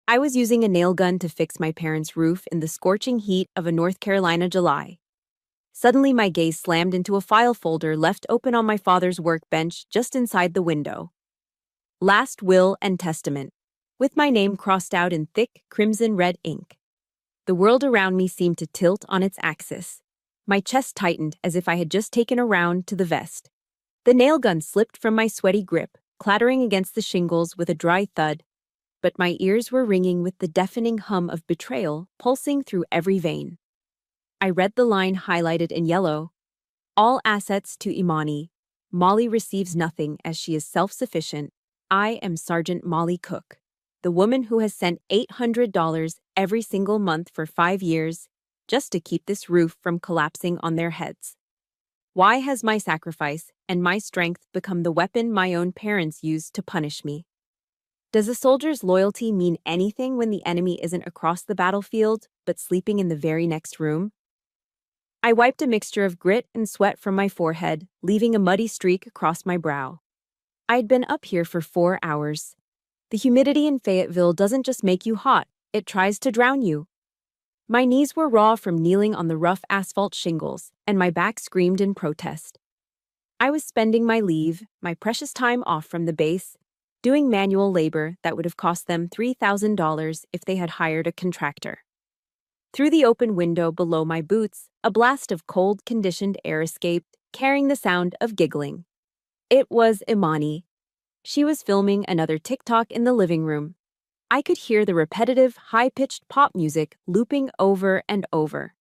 I was using a nail gun to fix my parents' roof in the scorching heat of a North Carolina July. Suddenly, my gaze slammed into a file folder left open on my father's workbench just inside the window. Last Will and Testament, with my name crossed out in thick, crimson red ink. The world around me seemed to tilt on its axis. My chest tightened as if I had just taken a round to the vest. The nail gun slipped from my sweaty grip, clattering against the shingles with a dry thud, but my ears were ringing with the deafening hum of betrayal pulsing through every vein. I read the line highlighted in yellow. All assets to Imani. Molly receives nothing as she is self-sufficient. I am Sergeant Molly Cook, the woman who has sent $800 every single month for 5 years just to keep this roof from collapsing on their heads. Why has my sacrifice and my strength become the weapon my own parents used to punish me? Does a soldier's loyalty mean anything when the enemy isn't across the battlefield but sleeping in the very next room? I wiped a mixture of grit and sweat from my forehead, leaving a muddy streak across my brow. I'd been up here for 4 hours. The humidity in Fayetteville doesn't just make you hot, it tries to drown you. My knees were raw from kneeling on the rough asphalt shingles, and my back screamed in protest. I was spending my leave, my precious time off from the base, doing manual labor that would have cost them $3,000 if they had hired a contractor. Through the open window below my boots, a blast of cold, conditioned air escaped, carrying the sound of giggling. It was Imani. She was filming another TikTok in the living room. I could hear the repetitive, high-pitched pop music looping over and over.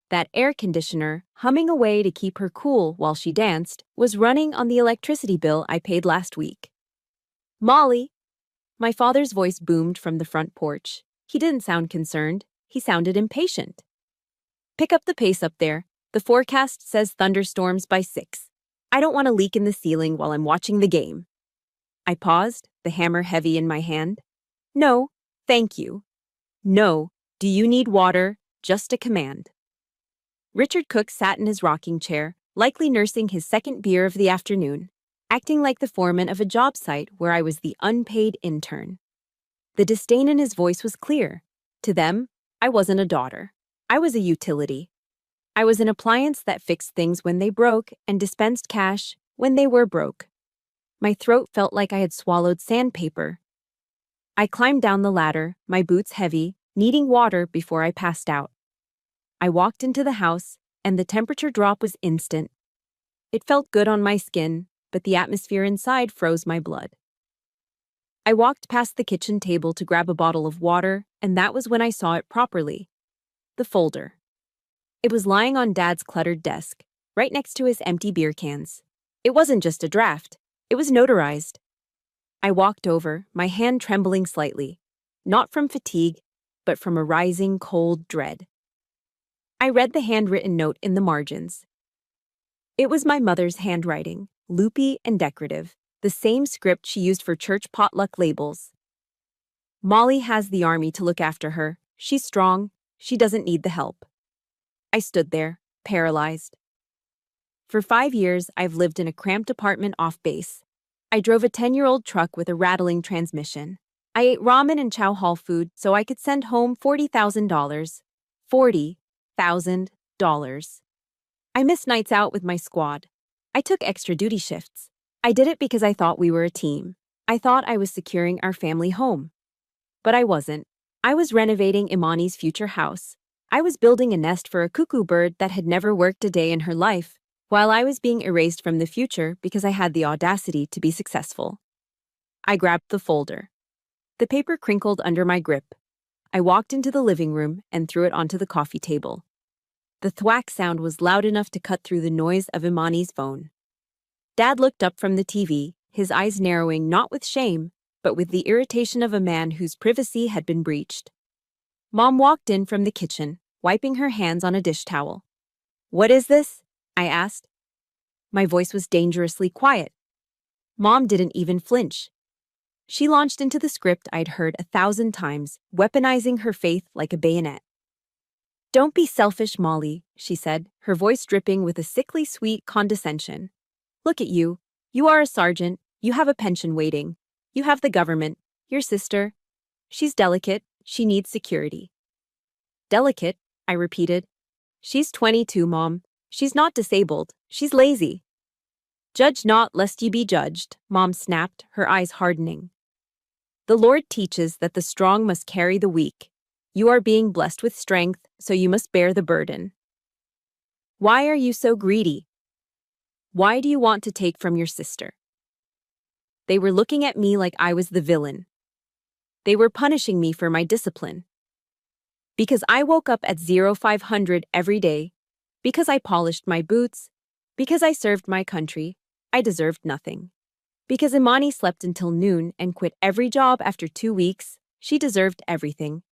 That air conditioner, humming away to keep her cool while she danced, was running on the electricity bill I paid last week. Molly! My father's voice boomed from the front porch. He didn't sound concerned. He sounded impatient. Pick up the pace up there. The forecast says thunderstorms by 6. I don't want a leak in the ceiling while I'm watching the game. I paused, the hammer heavy in my hand. No, thank you. No, do you need water? Just a command. Richard Cook sat in his rocking chair, likely nursing his second beer of the afternoon, acting like the foreman of a job site where I was the unpaid intern. The disdain in his voice was clear. To them, I wasn't a daughter. I was a utility. I was an appliance that fixed things when they broke and dispensed cash when they were broke. My throat felt like I had swallowed sandpaper. I climbed down the ladder, my boots heavy, needing water before I passed out. I walked into the house, and the temperature drop was instant. It felt good on my skin, but the atmosphere inside froze my blood. I walked past the kitchen table to grab a bottle of water, and that was when I saw it properly. The folder. It was lying on Dad's cluttered desk, right next to his empty beer cans. It wasn't just a draft. It was notarized. I walked over, my hand trembling slightly, not from fatigue, but from a rising cold dread. I read the handwritten note in the margins. It was my mother's handwriting, loopy and decorative, the same script she used for church potluck labels. Molly has the army to look after her. She's strong. She doesn't need the help. I stood there, paralyzed. For 5 years, I've lived in a cramped apartment off base. I drove a 10-year-old truck with a rattling transmission. I ate ramen and chow hall food so I could send home $40,000. $40,000. I missed nights out with my squad. I took extra duty shifts. I did it because I thought we were a team. I thought I was securing our family home. But I wasn't. I was renovating Imani's future house. I was building a nest for a cuckoo bird that had never worked a day in her life, while I was being erased from the future because I had the audacity to be successful. I grabbed the folder. The paper crinkled under my grip. I walked into the living room and threw it onto the coffee table. The thwack sound was loud enough to cut through the noise of Imani's phone. Dad looked up from the TV, his eyes narrowing not with shame, but with the irritation of a man whose privacy had been breached. Mom walked in from the kitchen, wiping her hands on a dish towel. "What is this?" I asked. My voice was dangerously quiet. Mom didn't even flinch. She launched into the script I'd heard 1,000 times, weaponizing her faith like a bayonet. "Don't be selfish, Molly," she said, her voice dripping with a sickly sweet condescension. "Look at you. You are a sergeant. You have a pension waiting. You have the government, your sister." She's delicate. She needs security. Delicate, I repeated. She's 22, Mom. She's not disabled. She's lazy. Judge not, lest ye be judged, Mom snapped, her eyes hardening. The Lord teaches that the strong must carry the weak. You are being blessed with strength, so you must bear the burden. Why are you so greedy? Why do you want to take from your sister? They were looking at me like I was the villain. They were punishing me for my discipline. Because I woke up at 0500 every day, because I polished my boots, because I served my country, I deserved nothing. Because Imani slept until noon and quit every job after 2 weeks, she deserved everything.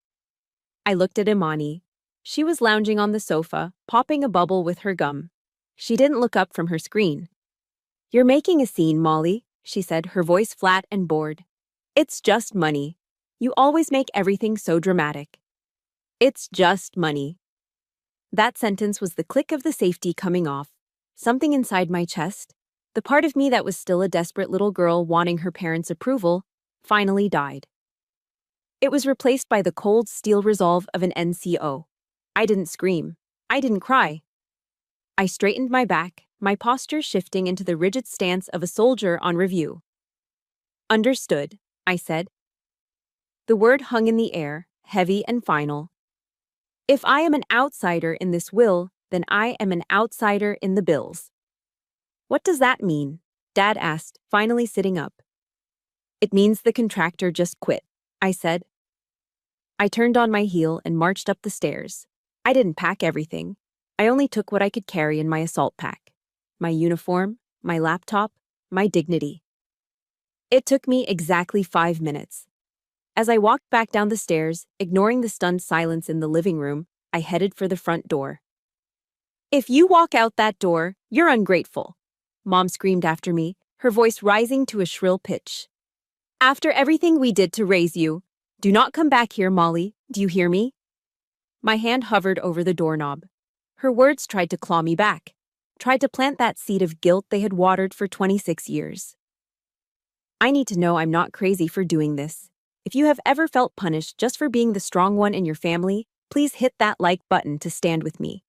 I looked at Imani. She was lounging on the sofa, popping a bubble with her gum. She didn't look up from her screen. You're making a scene, Molly, she said, her voice flat and bored. It's just money. You always make everything so dramatic. It's just money. That sentence was the click of the safety coming off. Something inside my chest, the part of me that was still a desperate little girl wanting her parents' approval, finally died. It was replaced by the cold steel resolve of an NCO. I didn't scream. I didn't cry. I straightened my back, my posture shifting into the rigid stance of a soldier on review. Understood, I said. The word hung in the air, heavy and final. If I am an outsider in this will, then I am an outsider in the bills. What does that mean? Dad asked, finally sitting up. It means the contractor just quit, I said. I turned on my heel and marched up the stairs. I didn't pack everything. I only took what I could carry in my assault pack. My uniform, my laptop, my dignity. It took me exactly 5 minutes. As I walked back down the stairs, ignoring the stunned silence in the living room, I headed for the front door. If you walk out that door, you're ungrateful, Mom screamed after me, her voice rising to a shrill pitch. After everything we did to raise you, do not come back here, Molly, do you hear me? My hand hovered over the doorknob. Her words tried to claw me back, tried to plant that seed of guilt they had watered for 26 years. I need to know I'm not crazy for doing this. If you have ever felt punished just for being the strong one in your family, please hit that like button to stand with me.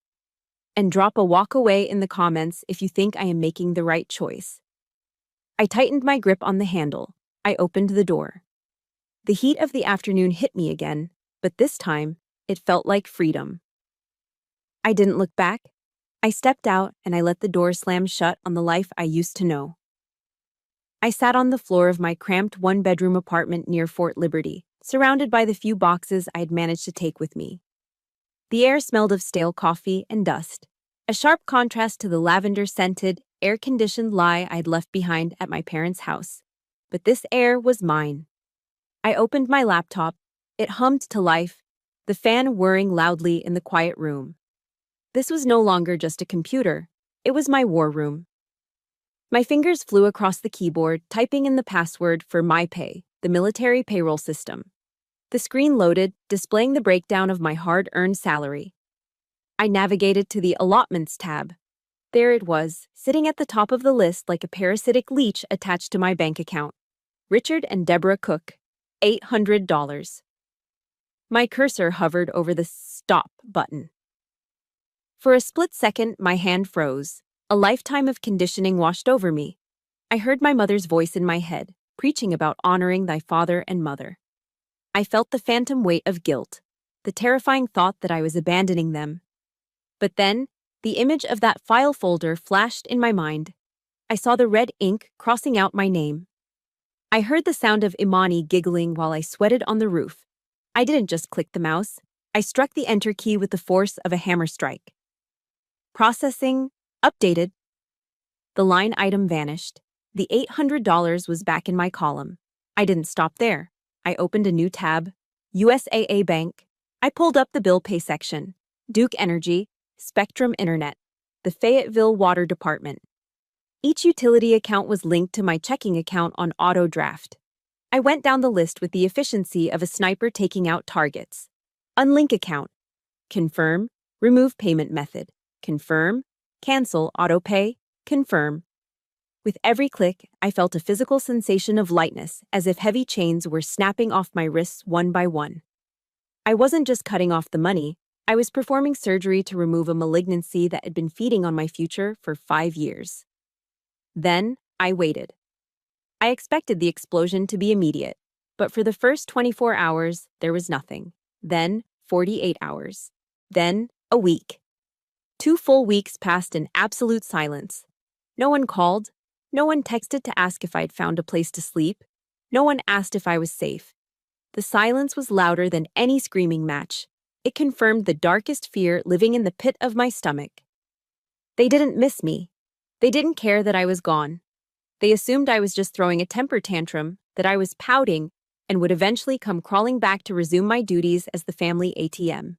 And drop a walk away in the comments if you think I am making the right choice. I tightened my grip on the handle. I opened the door. The heat of the afternoon hit me again, but this time, it felt like freedom. I didn't look back. I stepped out and I let the door slam shut on the life I used to know. I sat on the floor of my cramped one-bedroom apartment near Fort Liberty, surrounded by the few boxes I had managed to take with me. The air smelled of stale coffee and dust, a sharp contrast to the lavender-scented, air-conditioned lie I'd left behind at my parents' house. But this air was mine. I opened my laptop. It hummed to life, the fan whirring loudly in the quiet room. This was no longer just a computer. It was my war room. My fingers flew across the keyboard, typing in the password for MyPay, the military payroll system. The screen loaded, displaying the breakdown of my hard-earned salary. I navigated to the Allotments tab. There it was, sitting at the top of the list like a parasitic leech attached to my bank account. Richard and Deborah Cook, $800. My cursor hovered over the Stop button. For a split second, my hand froze. A lifetime of conditioning washed over me. I heard my mother's voice in my head, preaching about honoring thy father and mother. I felt the phantom weight of guilt, the terrifying thought that I was abandoning them. But then, the image of that file folder flashed in my mind. I saw the red ink crossing out my name. I heard the sound of Imani giggling while I sweated on the roof. I didn't just click the mouse. I struck the enter key with the force of a hammer strike. Processing. Updated. The line item vanished. The $800 was back in my column. I didn't stop there. I opened a new tab. USAA Bank. I pulled up the bill pay section. Duke Energy, Spectrum Internet, the Fayetteville Water Department. Each utility account was linked to my checking account on auto draft. I went down the list with the efficiency of a sniper taking out targets. Unlink account. Confirm. Remove payment method. Confirm. Cancel autopay. Confirm. With every click, I felt a physical sensation of lightness, as if heavy chains were snapping off my wrists one by one. I wasn't just cutting off the money, I was performing surgery to remove a malignancy that had been feeding on my future for 5 years. Then, I waited. I expected the explosion to be immediate, but for the first 24 hours, there was nothing. Then, 48 hours. Then, a week. 2 full weeks passed in absolute silence. No one called. No one texted to ask if I'd found a place to sleep. No one asked if I was safe. The silence was louder than any screaming match. It confirmed the darkest fear living in the pit of my stomach. They didn't miss me. They didn't care that I was gone. They assumed I was just throwing a temper tantrum, that I was pouting, and would eventually come crawling back to resume my duties as the family ATM.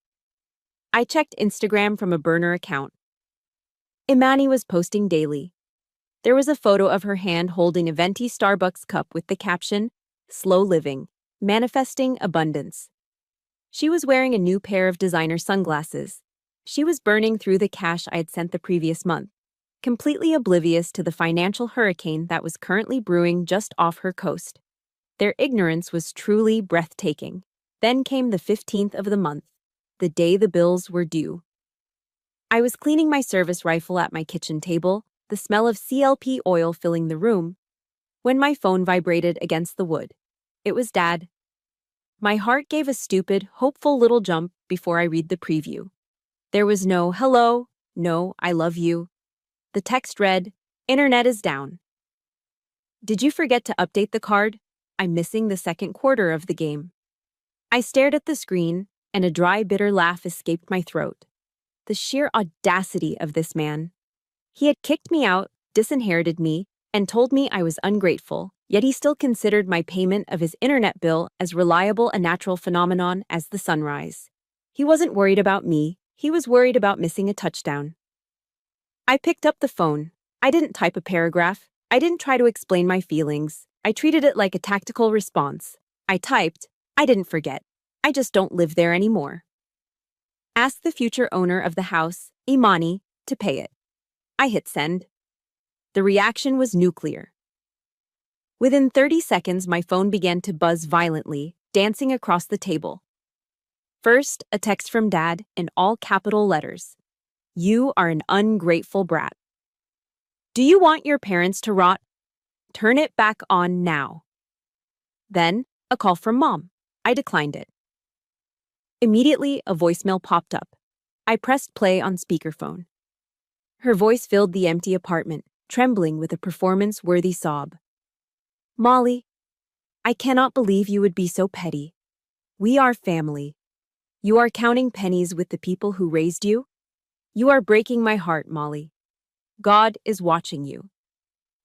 I checked Instagram from a burner account. Imani was posting daily. There was a photo of her hand holding a venti Starbucks cup with the caption, "Slow living, manifesting abundance." She was wearing a new pair of designer sunglasses. She was burning through the cash I had sent the previous month, completely oblivious to the financial hurricane that was currently brewing just off her coast. Their ignorance was truly breathtaking. Then came the 15th of the month, the day the bills were due. I was cleaning my service rifle at my kitchen table, the smell of CLP oil filling the room, when my phone vibrated against the wood. It was Dad. My heart gave a stupid, hopeful little jump before I read the preview. There was no "hello," no "I love you." The text read, "Internet is down. Did you forget to update the card? I'm missing the second quarter of the game." I stared at the screen, and a dry, bitter laugh escaped my throat. The sheer audacity of this man. He had kicked me out, disinherited me, and told me I was ungrateful, yet he still considered my payment of his internet bill as reliable a natural phenomenon as the sunrise. He wasn't worried about me, he was worried about missing a touchdown. I picked up the phone. I didn't type a paragraph. I didn't try to explain my feelings. I treated it like a tactical response. I typed, "I didn't forget. I just don't live there anymore. Ask the future owner of the house, Imani, to pay it." I hit send. The reaction was nuclear. Within 30 seconds, my phone began to buzz violently, dancing across the table. First, a text from Dad in all capital letters. "You are an ungrateful brat. Do you want your parents to rot? Turn it back on now." Then, a call from Mom. I declined it. Immediately, a voicemail popped up. I pressed play on speakerphone. Her voice filled the empty apartment, trembling with a performance-worthy sob. "Molly, I cannot believe you would be so petty. We are family. You are counting pennies with the people who raised you? You are breaking my heart, Molly. God is watching you."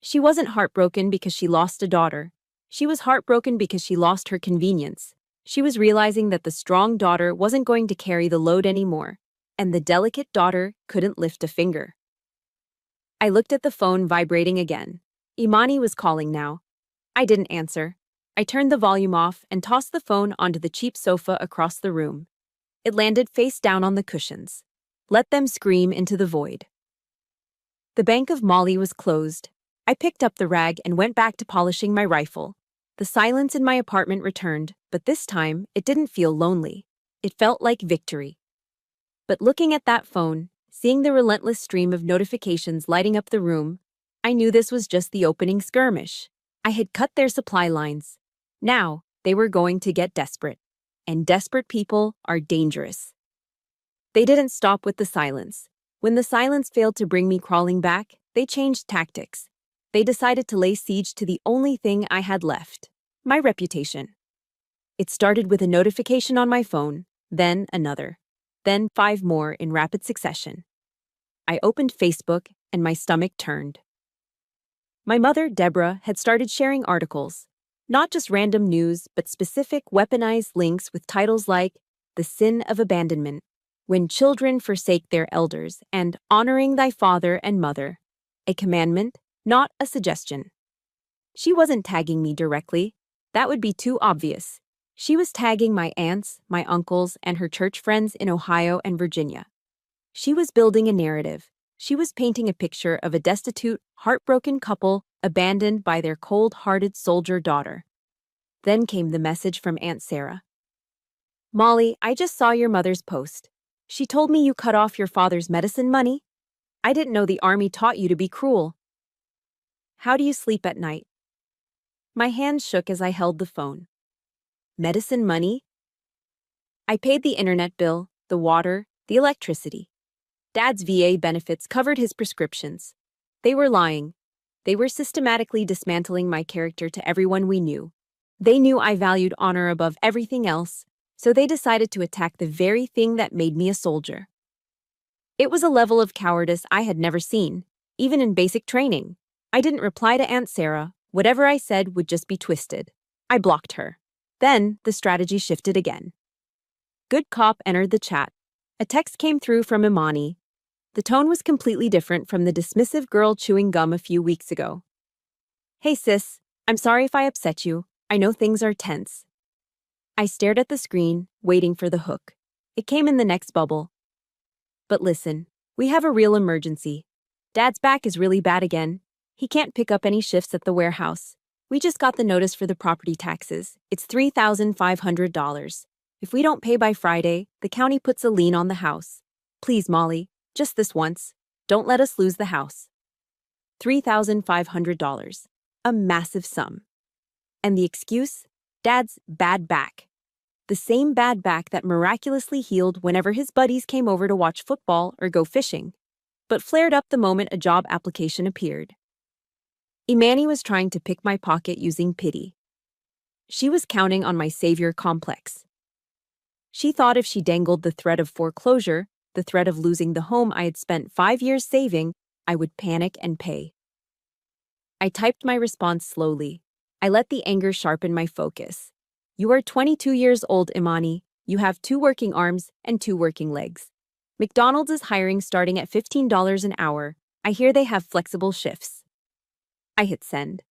She wasn't heartbroken because she lost a daughter. She was heartbroken because she lost her convenience. She was realizing that the strong daughter wasn't going to carry the load anymore, and the delicate daughter couldn't lift a finger. I looked at the phone vibrating again. Imani was calling now. I didn't answer. I turned the volume off and tossed the phone onto the cheap sofa across the room. It landed face down on the cushions. Let them scream into the void. The bank of Molly was closed. I picked up the rag and went back to polishing my rifle. The silence in my apartment returned, but this time it didn't feel lonely. It felt like victory. But looking at that phone, seeing the relentless stream of notifications lighting up the room, I knew this was just the opening skirmish. I had cut their supply lines. Now, they were going to get desperate. And desperate people are dangerous. They didn't stop with the silence. When the silence failed to bring me crawling back, they changed tactics. They decided to lay siege to the only thing I had left, my reputation. It started with a notification on my phone, then another, then 5 more in rapid succession. I opened Facebook and my stomach turned. My mother, Deborah, had started sharing articles, not just random news, but specific weaponized links with titles like "The Sin of Abandonment," "When Children Forsake Their Elders," and "Honoring Thy Father and Mother," a commandment, not a suggestion. She wasn't tagging me directly. That would be too obvious. She was tagging my aunts, my uncles, and her church friends in Ohio and Virginia. She was building a narrative. She was painting a picture of a destitute, heartbroken couple abandoned by their cold-hearted soldier daughter. Then came the message from Aunt Sarah. Molly, I just saw your mother's post. She told me you cut off your father's medicine money. I didn't know the army taught you to be cruel. How do you sleep at night? My hands shook as I held the phone. Medicine money? I paid the internet bill, the water, the electricity. Dad's VA benefits covered his prescriptions. They were lying. They were systematically dismantling my character to everyone we knew. They knew I valued honor above everything else, so they decided to attack the very thing that made me a soldier. It was a level of cowardice I had never seen, even in basic training. I didn't reply to Aunt Sarah. Whatever I said would just be twisted. I blocked her. Then, the strategy shifted again. Good Cop entered the chat. A text came through from Imani. The tone was completely different from the dismissive girl chewing gum a few weeks ago. Hey sis, I'm sorry if I upset you. I know things are tense. I stared at the screen, waiting for the hook. It came in the next bubble. But listen, we have a real emergency. Dad's back is really bad again. He can't pick up any shifts at the warehouse. We just got the notice for the property taxes. It's $3,500. If we don't pay by Friday, the county puts a lien on the house. Please, Molly, just this once. Don't let us lose the house. $3,500. A massive sum. And the excuse? Dad's bad back. The same bad back that miraculously healed whenever his buddies came over to watch football or go fishing, but flared up the moment a job application appeared. Imani was trying to pick my pocket using pity. She was counting on my savior complex. She thought if she dangled the threat of foreclosure, the threat of losing the home I had spent 5 years saving, I would panic and pay. I typed my response slowly. I let the anger sharpen my focus. You are 22 years old, Imani. You have 2 working arms and 2 working legs. McDonald's is hiring starting at $15 an hour. I hear they have flexible shifts. I hit send.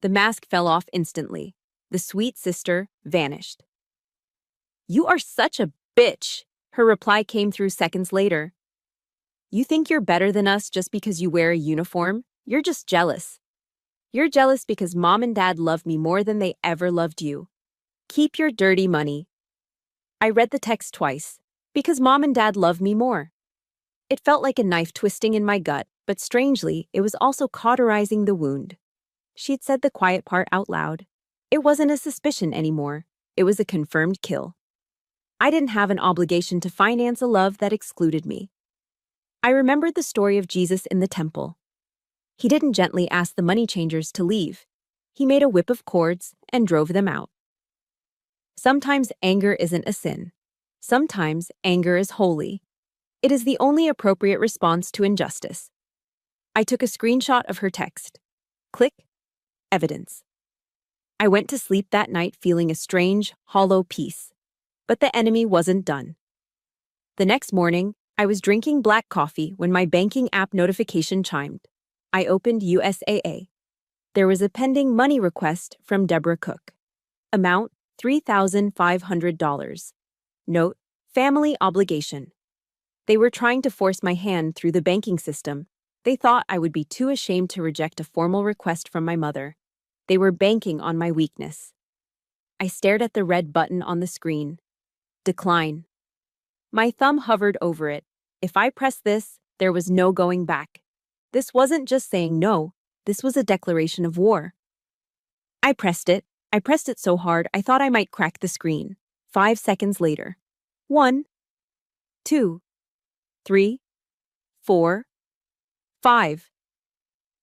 The mask fell off instantly. The sweet sister vanished. You are such a bitch, her reply came through seconds later. You think you're better than us just because you wear a uniform? You're just jealous. You're jealous because Mom and Dad love me more than they ever loved you. Keep your dirty money. I read the text twice. Because Mom and Dad love me more. It felt like a knife twisting in my gut, but strangely, it was also cauterizing the wound. She'd said the quiet part out loud. It wasn't a suspicion anymore. It was a confirmed kill. I didn't have an obligation to finance a love that excluded me. I remembered the story of Jesus in the temple. He didn't gently ask the money changers to leave. He made a whip of cords and drove them out. Sometimes anger isn't a sin. Sometimes anger is holy. It is the only appropriate response to injustice. I took a screenshot of her text. Click. Evidence. I went to sleep that night feeling a strange, hollow peace. But the enemy wasn't done. The next morning, I was drinking black coffee when my banking app notification chimed. I opened USAA. There was a pending money request from Deborah Cook. Amount, $3,500. Note, family obligation. They were trying to force my hand through the banking system. They thought I would be too ashamed to reject a formal request from my mother. They were banking on my weakness. I stared at the red button on the screen. Decline. My thumb hovered over it. If I pressed this, there was no going back. This wasn't just saying no, this was a declaration of war. I pressed it. I pressed it so hard I thought I might crack the screen. 5 seconds later. 1, 2, 3, 4, 5.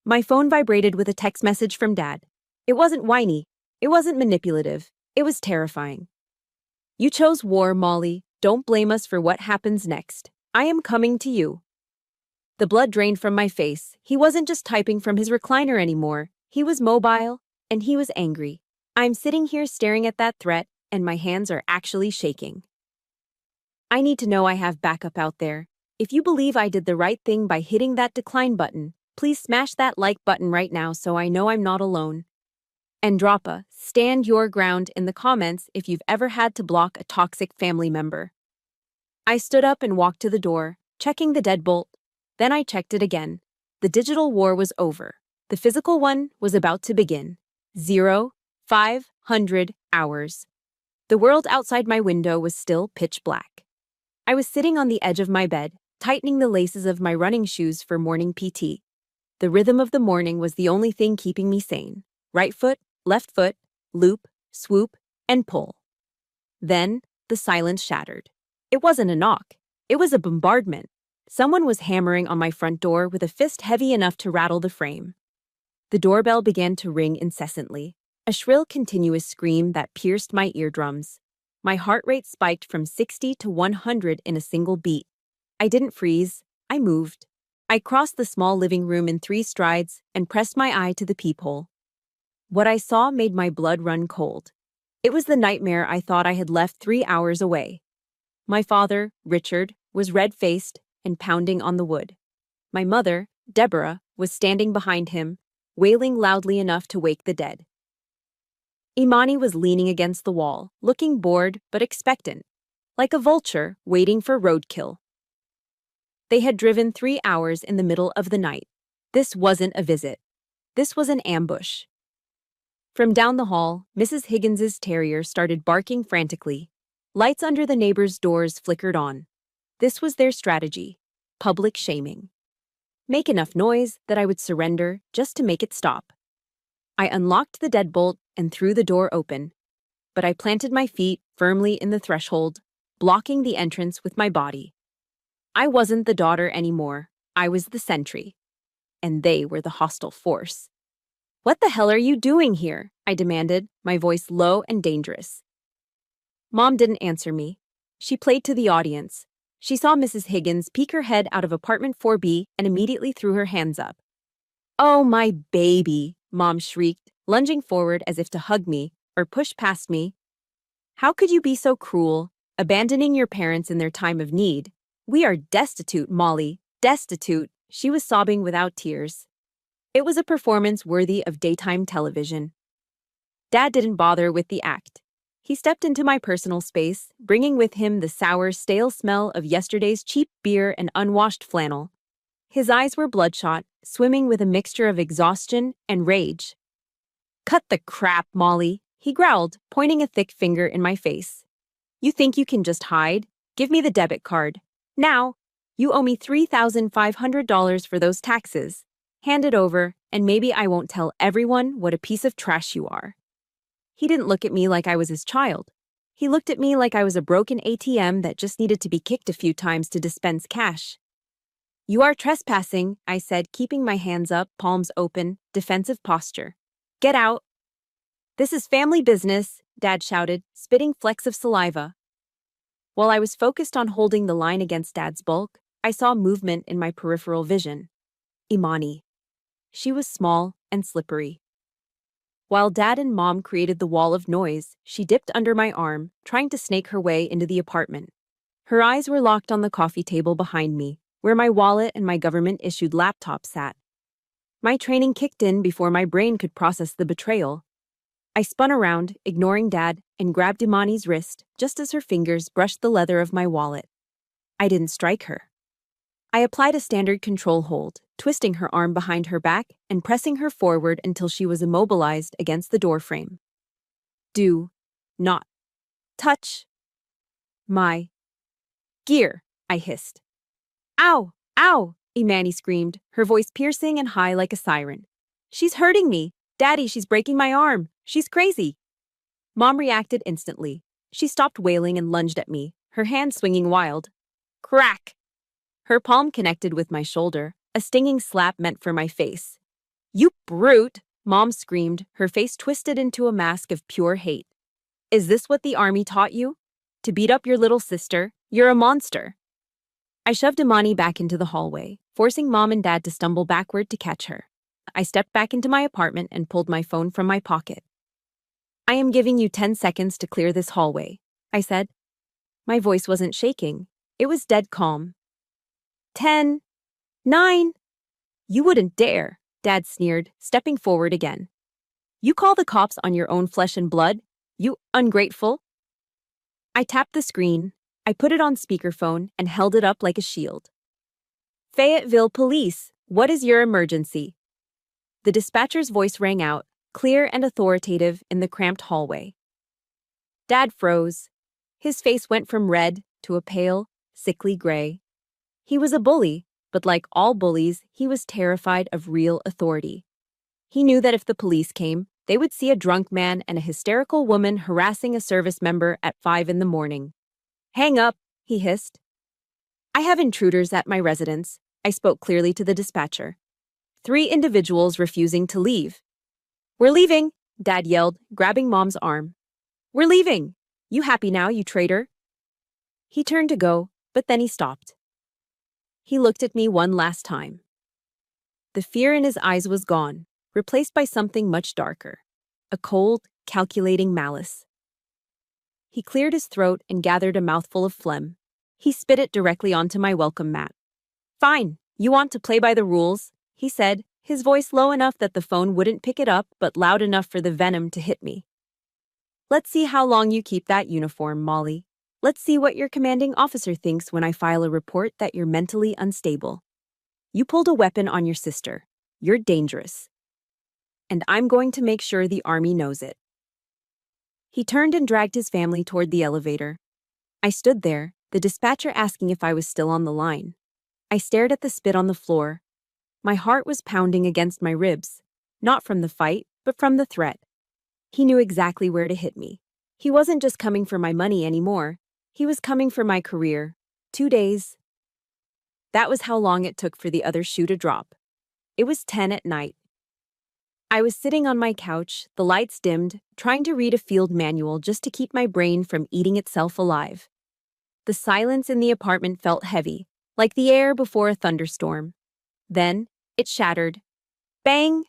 My phone vibrated with a text message from Dad. It wasn't whiny. It wasn't manipulative. It was terrifying. You chose war, Molly. Don't blame us for what happens next. I am coming to you. The blood drained from my face. He wasn't just typing from his recliner anymore. He was mobile, and he was angry. I'm sitting here staring at that threat, and my hands are actually shaking. I need to know I have backup out there. If you believe I did the right thing by hitting that decline button, please smash that like button right now so I know I'm not alone. And drop a stand your ground in the comments if you've ever had to block a toxic family member. I stood up and walked to the door, checking the deadbolt. Then I checked it again. The digital war was over. The physical one was about to begin. 500 hours. The world outside my window was still pitch black. I was sitting on the edge of my bed, tightening the laces of my running shoes for morning PT. The rhythm of the morning was the only thing keeping me sane. Right foot, left foot, loop, swoop, and pull. Then, the silence shattered. It wasn't a knock. It was a bombardment. Someone was hammering on my front door with a fist heavy enough to rattle the frame. The doorbell began to ring incessantly, a shrill, continuous scream that pierced my eardrums. My heart rate spiked from 60 to 100 in a single beat. I didn't freeze. I moved. I crossed the small living room in 3 strides and pressed my eye to the peephole. What I saw made my blood run cold. It was the nightmare I thought I had left 3 hours away. My father, Richard, was red-faced and pounding on the wood. My mother, Deborah, was standing behind him, wailing loudly enough to wake the dead. Imani was leaning against the wall, looking bored but expectant, like a vulture waiting for roadkill. They had driven 3 hours in the middle of the night. This wasn't a visit. This was an ambush. From down the hall, Mrs. Higgins's terrier started barking frantically. Lights under the neighbors' doors flickered on. This was their strategy: public shaming. Make enough noise that I would surrender just to make it stop. I unlocked the deadbolt and threw the door open, but I planted my feet firmly in the threshold, blocking the entrance with my body. I wasn't the daughter anymore. I was the sentry. And they were the hostile force. "What the hell are you doing here?" I demanded, my voice low and dangerous. Mom didn't answer me. She played to the audience. She saw Mrs. Higgins peek her head out of apartment 4B and immediately threw her hands up. "Oh, my baby," Mom shrieked, lunging forward as if to hug me or push past me. "How could you be so cruel, abandoning your parents in their time of need? We are destitute, Molly, destitute," she was sobbing without tears. It was a performance worthy of daytime television. Dad didn't bother with the act. He stepped into my personal space, bringing with him the sour, stale smell of yesterday's cheap beer and unwashed flannel. His eyes were bloodshot, swimming with a mixture of exhaustion and rage. "Cut the crap, Molly," he growled, pointing a thick finger in my face. "You think you can just hide? Give me the debit card. Now, you owe me $3,500 for those taxes. Hand it over, and maybe I won't tell everyone what a piece of trash you are." He didn't look at me like I was his child. He looked at me like I was a broken ATM that just needed to be kicked a few times to dispense cash. "You are trespassing," I said, keeping my hands up, palms open, defensive posture. "Get out." "This is family business," Dad shouted, spitting flecks of saliva. While I was focused on holding the line against Dad's bulk, I saw movement in my peripheral vision. Imani. She was small and slippery. While Dad and Mom created the wall of noise, she dipped under my arm, trying to snake her way into the apartment. Her eyes were locked on the coffee table behind me, where my wallet and my government-issued laptop sat. My training kicked in before my brain could process the betrayal. I spun around, ignoring Dad, and grabbed Imani's wrist just as her fingers brushed the leather of my wallet. I didn't strike her. I applied a standard control hold, twisting her arm behind her back and pressing her forward until she was immobilized against the doorframe. "Do not touch my gear," I hissed. "Ow! Ow!" Imani screamed, her voice piercing and high like a siren. "She's hurting me! Daddy, she's breaking my arm! She's crazy!" Mom reacted instantly. She stopped wailing and lunged at me, her hand swinging wild. Crack! Her palm connected with my shoulder, a stinging slap meant for my face. "You brute!" Mom screamed, her face twisted into a mask of pure hate. "Is this what the army taught you? To beat up your little sister? You're a monster." I shoved Imani back into the hallway, forcing Mom and Dad to stumble backward to catch her. I stepped back into my apartment and pulled my phone from my pocket. "I am giving you 10 seconds to clear this hallway," I said. My voice wasn't shaking. It was dead calm. 10, 9. "You wouldn't dare," Dad sneered, stepping forward again. "You call the cops on your own flesh and blood? You ungrateful?" I tapped the screen. I put it on speakerphone and held it up like a shield. "Fayetteville Police, what is your emergency?" The dispatcher's voice rang out, clear and authoritative, in the cramped hallway. Dad froze. His face went from red to a pale, sickly gray. He was a bully, but like all bullies, he was terrified of real authority. He knew that if the police came, they would see a drunk man and a hysterical woman harassing a service member at 5 in the morning. "Hang up," he hissed. "I have intruders at my residence," I spoke clearly to the dispatcher. 3 individuals refusing to leave. "We're leaving," Dad yelled, grabbing Mom's arm. "We're leaving! You happy now, you traitor?" He turned to go, but then he stopped. He looked at me one last time. The fear in his eyes was gone, replaced by something much darker, a cold, calculating malice. He cleared his throat and gathered a mouthful of phlegm. He spit it directly onto my welcome mat. "Fine, you want to play by the rules," he said, his voice low enough that the phone wouldn't pick it up but loud enough for the venom to hit me. "Let's see how long you keep that uniform, Molly. Let's see what your commanding officer thinks when I file a report that you're mentally unstable. You pulled a weapon on your sister. You're dangerous. And I'm going to make sure the Army knows it." He turned and dragged his family toward the elevator. I stood there, the dispatcher asking if I was still on the line. I stared at the spit on the floor. My heart was pounding against my ribs, not from the fight, but from the threat. He knew exactly where to hit me. He wasn't just coming for my money anymore. He was coming for my career. 2 days. That was how long it took for the other shoe to drop. It was 10 at night. I was sitting on my couch, the lights dimmed, trying to read a field manual just to keep my brain from eating itself alive. The silence in the apartment felt heavy, like the air before a thunderstorm. Then, it shattered. Bang!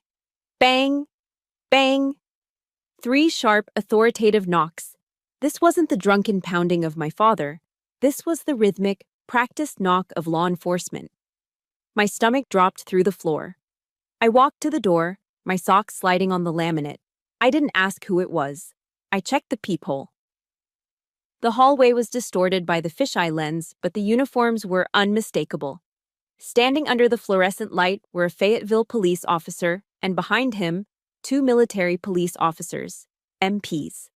Bang! Bang! 3 sharp, authoritative knocks. This wasn't the drunken pounding of my father. This was the rhythmic, practiced knock of law enforcement. My stomach dropped through the floor. I walked to the door, my socks sliding on the laminate. I didn't ask who it was. I checked the peephole. The hallway was distorted by the fisheye lens, but the uniforms were unmistakable. Standing under the fluorescent light were a Fayetteville police officer, and behind him, 2 military police officers, MPs.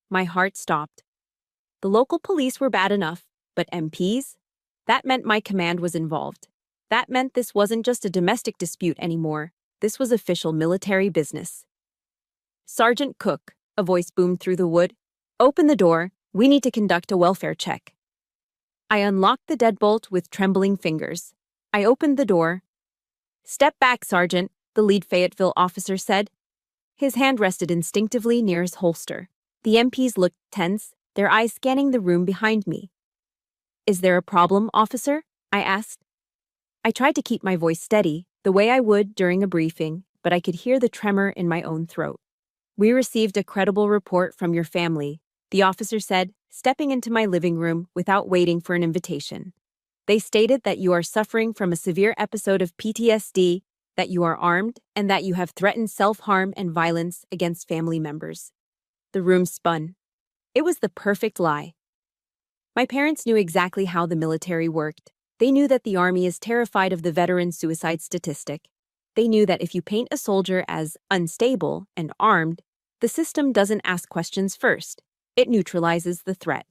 My heart stopped. The local police were bad enough, but MPs? That meant my command was involved. That meant this wasn't just a domestic dispute anymore. This was official military business. "Sergeant Cook," a voice boomed through the wood. "Open the door. We need to conduct a welfare check." I unlocked the deadbolt with trembling fingers. I opened the door. "Step back, Sergeant," the lead Fayetteville officer said. His hand rested instinctively near his holster. The MPs looked tense, their eyes scanning the room behind me. "Is there a problem, officer?" I asked. I tried to keep my voice steady, the way I would during a briefing, but I could hear the tremor in my own throat. "We received a credible report from your family," the officer said, stepping into my living room without waiting for an invitation. "They stated that you are suffering from a severe episode of PTSD, that you are armed, and that you have threatened self-harm and violence against family members." The room spun. It was the perfect lie. My parents knew exactly how the military worked. They knew that the Army is terrified of the veteran suicide statistic. They knew that if you paint a soldier as unstable and armed, the system doesn't ask questions first. It neutralizes the threat.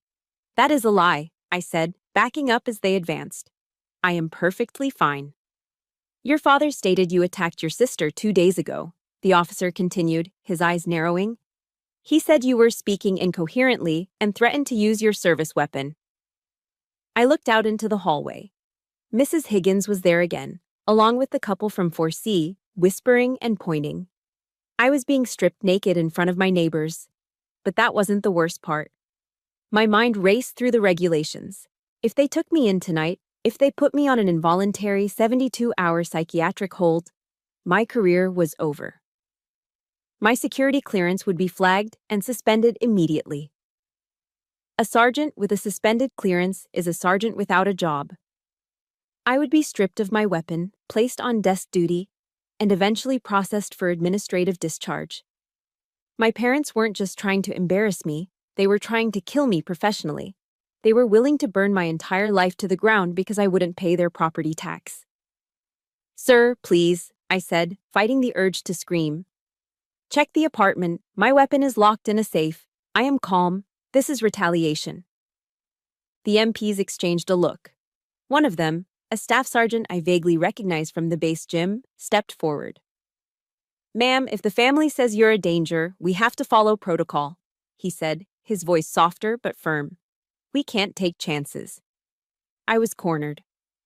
"That is a lie," I said, backing up as they advanced. "I am perfectly fine." "Your father stated you attacked your sister 2 days ago," the officer continued, his eyes narrowing. "He said you were speaking incoherently and threatened to use your service weapon." I looked out into the hallway. Mrs. Higgins was there again, along with the couple from 4C, whispering and pointing. I was being stripped naked in front of my neighbors. But that wasn't the worst part. My mind raced through the regulations. If they took me in tonight, if they put me on an involuntary 72-hour psychiatric hold, my career was over. My security clearance would be flagged and suspended immediately. A sergeant with a suspended clearance is a sergeant without a job. I would be stripped of my weapon, placed on desk duty, and eventually processed for administrative discharge. My parents weren't just trying to embarrass me, they were trying to kill me professionally. They were willing to burn my entire life to the ground because I wouldn't pay their property tax. "Sir, please," I said, fighting the urge to scream. Check the apartment. My weapon is locked in a safe. I am calm. This is retaliation. The MPs exchanged a look. One of them, a staff sergeant I vaguely recognized from the base gym, stepped forward. Ma'am, if the family says you're a danger, we have to follow protocol, he said, his voice softer but firm. We can't take chances. I was cornered.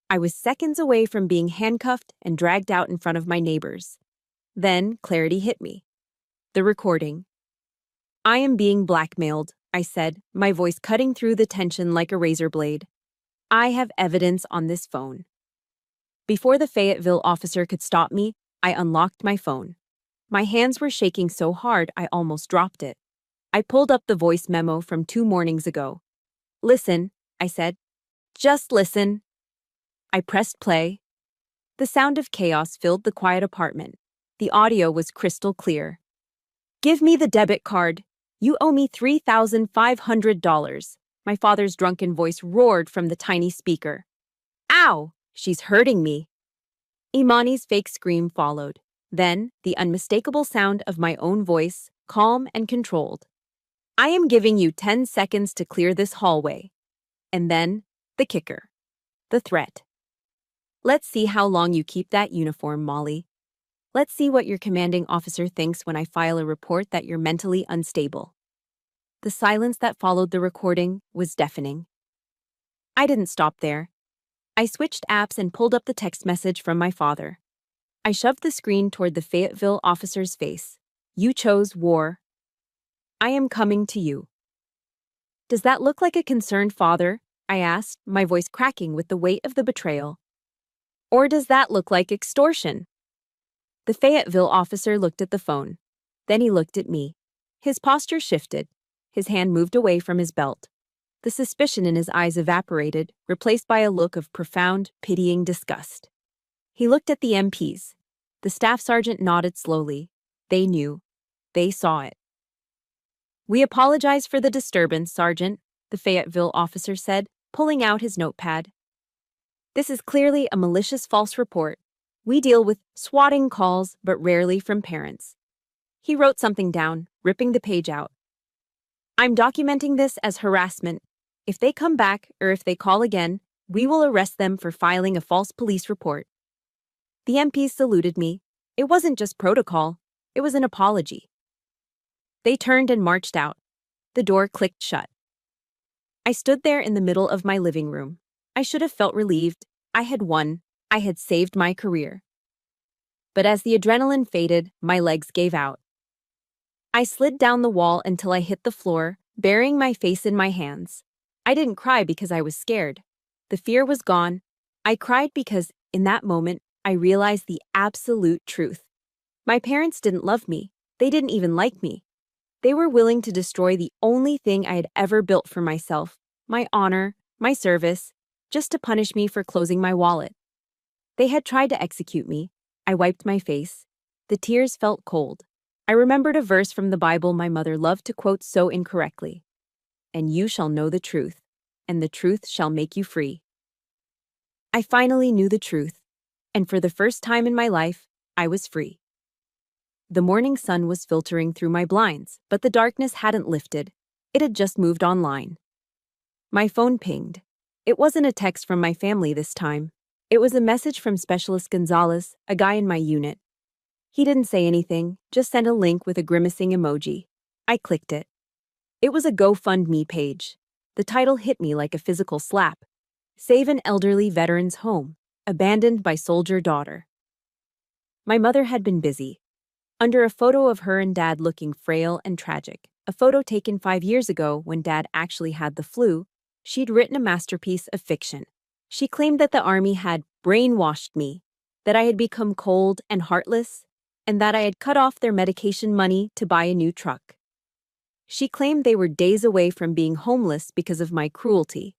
I was seconds away from being handcuffed and dragged out in front of my neighbors. Then clarity hit me. The recording. I am being blackmailed, I said, my voice cutting through the tension like a razor blade. I have evidence on this phone. Before the Fayetteville officer could stop me, I unlocked my phone. My hands were shaking so hard I almost dropped it. I pulled up the voice memo from 2 mornings ago. Listen, I said. Just listen. I pressed play. The sound of chaos filled the quiet apartment. The audio was crystal clear. Give me the debit card. You owe me $3,500. My father's drunken voice roared from the tiny speaker. Ow! She's hurting me. Imani's fake scream followed. Then, the unmistakable sound of my own voice, calm and controlled. I am giving you 10 seconds to clear this hallway. And then, the kicker. The threat. Let's see how long you keep that uniform, Molly. Let's see what your commanding officer thinks when I file a report that you're mentally unstable. The silence that followed the recording was deafening. I didn't stop there. I switched apps and pulled up the text message from my father. I shoved the screen toward the Fayetteville officer's face. You chose war. I am coming to you. Does that look like a concerned father? I asked, my voice cracking with the weight of the betrayal. Or does that look like extortion? The Fayetteville officer looked at the phone. Then he looked at me. His posture shifted. His hand moved away from his belt. The suspicion in his eyes evaporated, replaced by a look of profound, pitying disgust. He looked at the MPs. The staff sergeant nodded slowly. They knew. They saw it. We apologize for the disturbance, Sergeant, the Fayetteville officer said, pulling out his notepad. This is clearly a malicious false report. We deal with swatting calls, but rarely from parents. He wrote something down, ripping the page out. I'm documenting this as harassment. If they come back, or if they call again, we will arrest them for filing a false police report. The MPs saluted me. It wasn't just protocol. It was an apology. They turned and marched out. The door clicked shut. I stood there in the middle of my living room. I should have felt relieved. I had won. I had saved my career. But as the adrenaline faded, my legs gave out. I slid down the wall until I hit the floor, burying my face in my hands. I didn't cry because I was scared. The fear was gone. I cried because, in that moment, I realized the absolute truth. My parents didn't love me. They didn't even like me. They were willing to destroy the only thing I had ever built for myself, my honor, my service, just to punish me for closing my wallet. They had tried to execute me. I wiped my face. The tears felt cold. I remembered a verse from the Bible my mother loved to quote so incorrectly. And you shall know the truth, and the truth shall make you free. I finally knew the truth, and for the first time in my life, I was free. The morning sun was filtering through my blinds, but the darkness hadn't lifted. It had just moved online. My phone pinged. It wasn't a text from my family this time. It was a message from Specialist Gonzalez, a guy in my unit. He didn't say anything, just sent a link with a grimacing emoji. I clicked it. It was a GoFundMe page. The title hit me like a physical slap. Save an elderly veteran's home, abandoned by soldier daughter. My mother had been busy. Under a photo of her and Dad looking frail and tragic, a photo taken 5 years ago when Dad actually had the flu, she'd written a masterpiece of fiction. She claimed that the Army had brainwashed me, that I had become cold and heartless, and that I had cut off their medication money to buy a new truck. She claimed they were days away from being homeless because of my cruelty.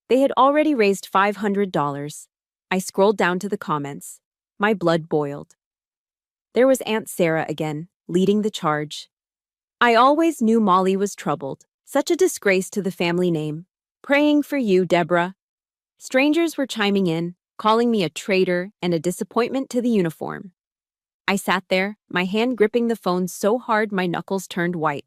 They had already raised $500. I scrolled down to the comments. My blood boiled. There was Aunt Sarah again, leading the charge. I always knew Molly was troubled. Such a disgrace to the family name. Praying for you, Deborah. Strangers were chiming in, calling me a traitor and a disappointment to the uniform. I sat there, my hand gripping the phone so hard my knuckles turned white.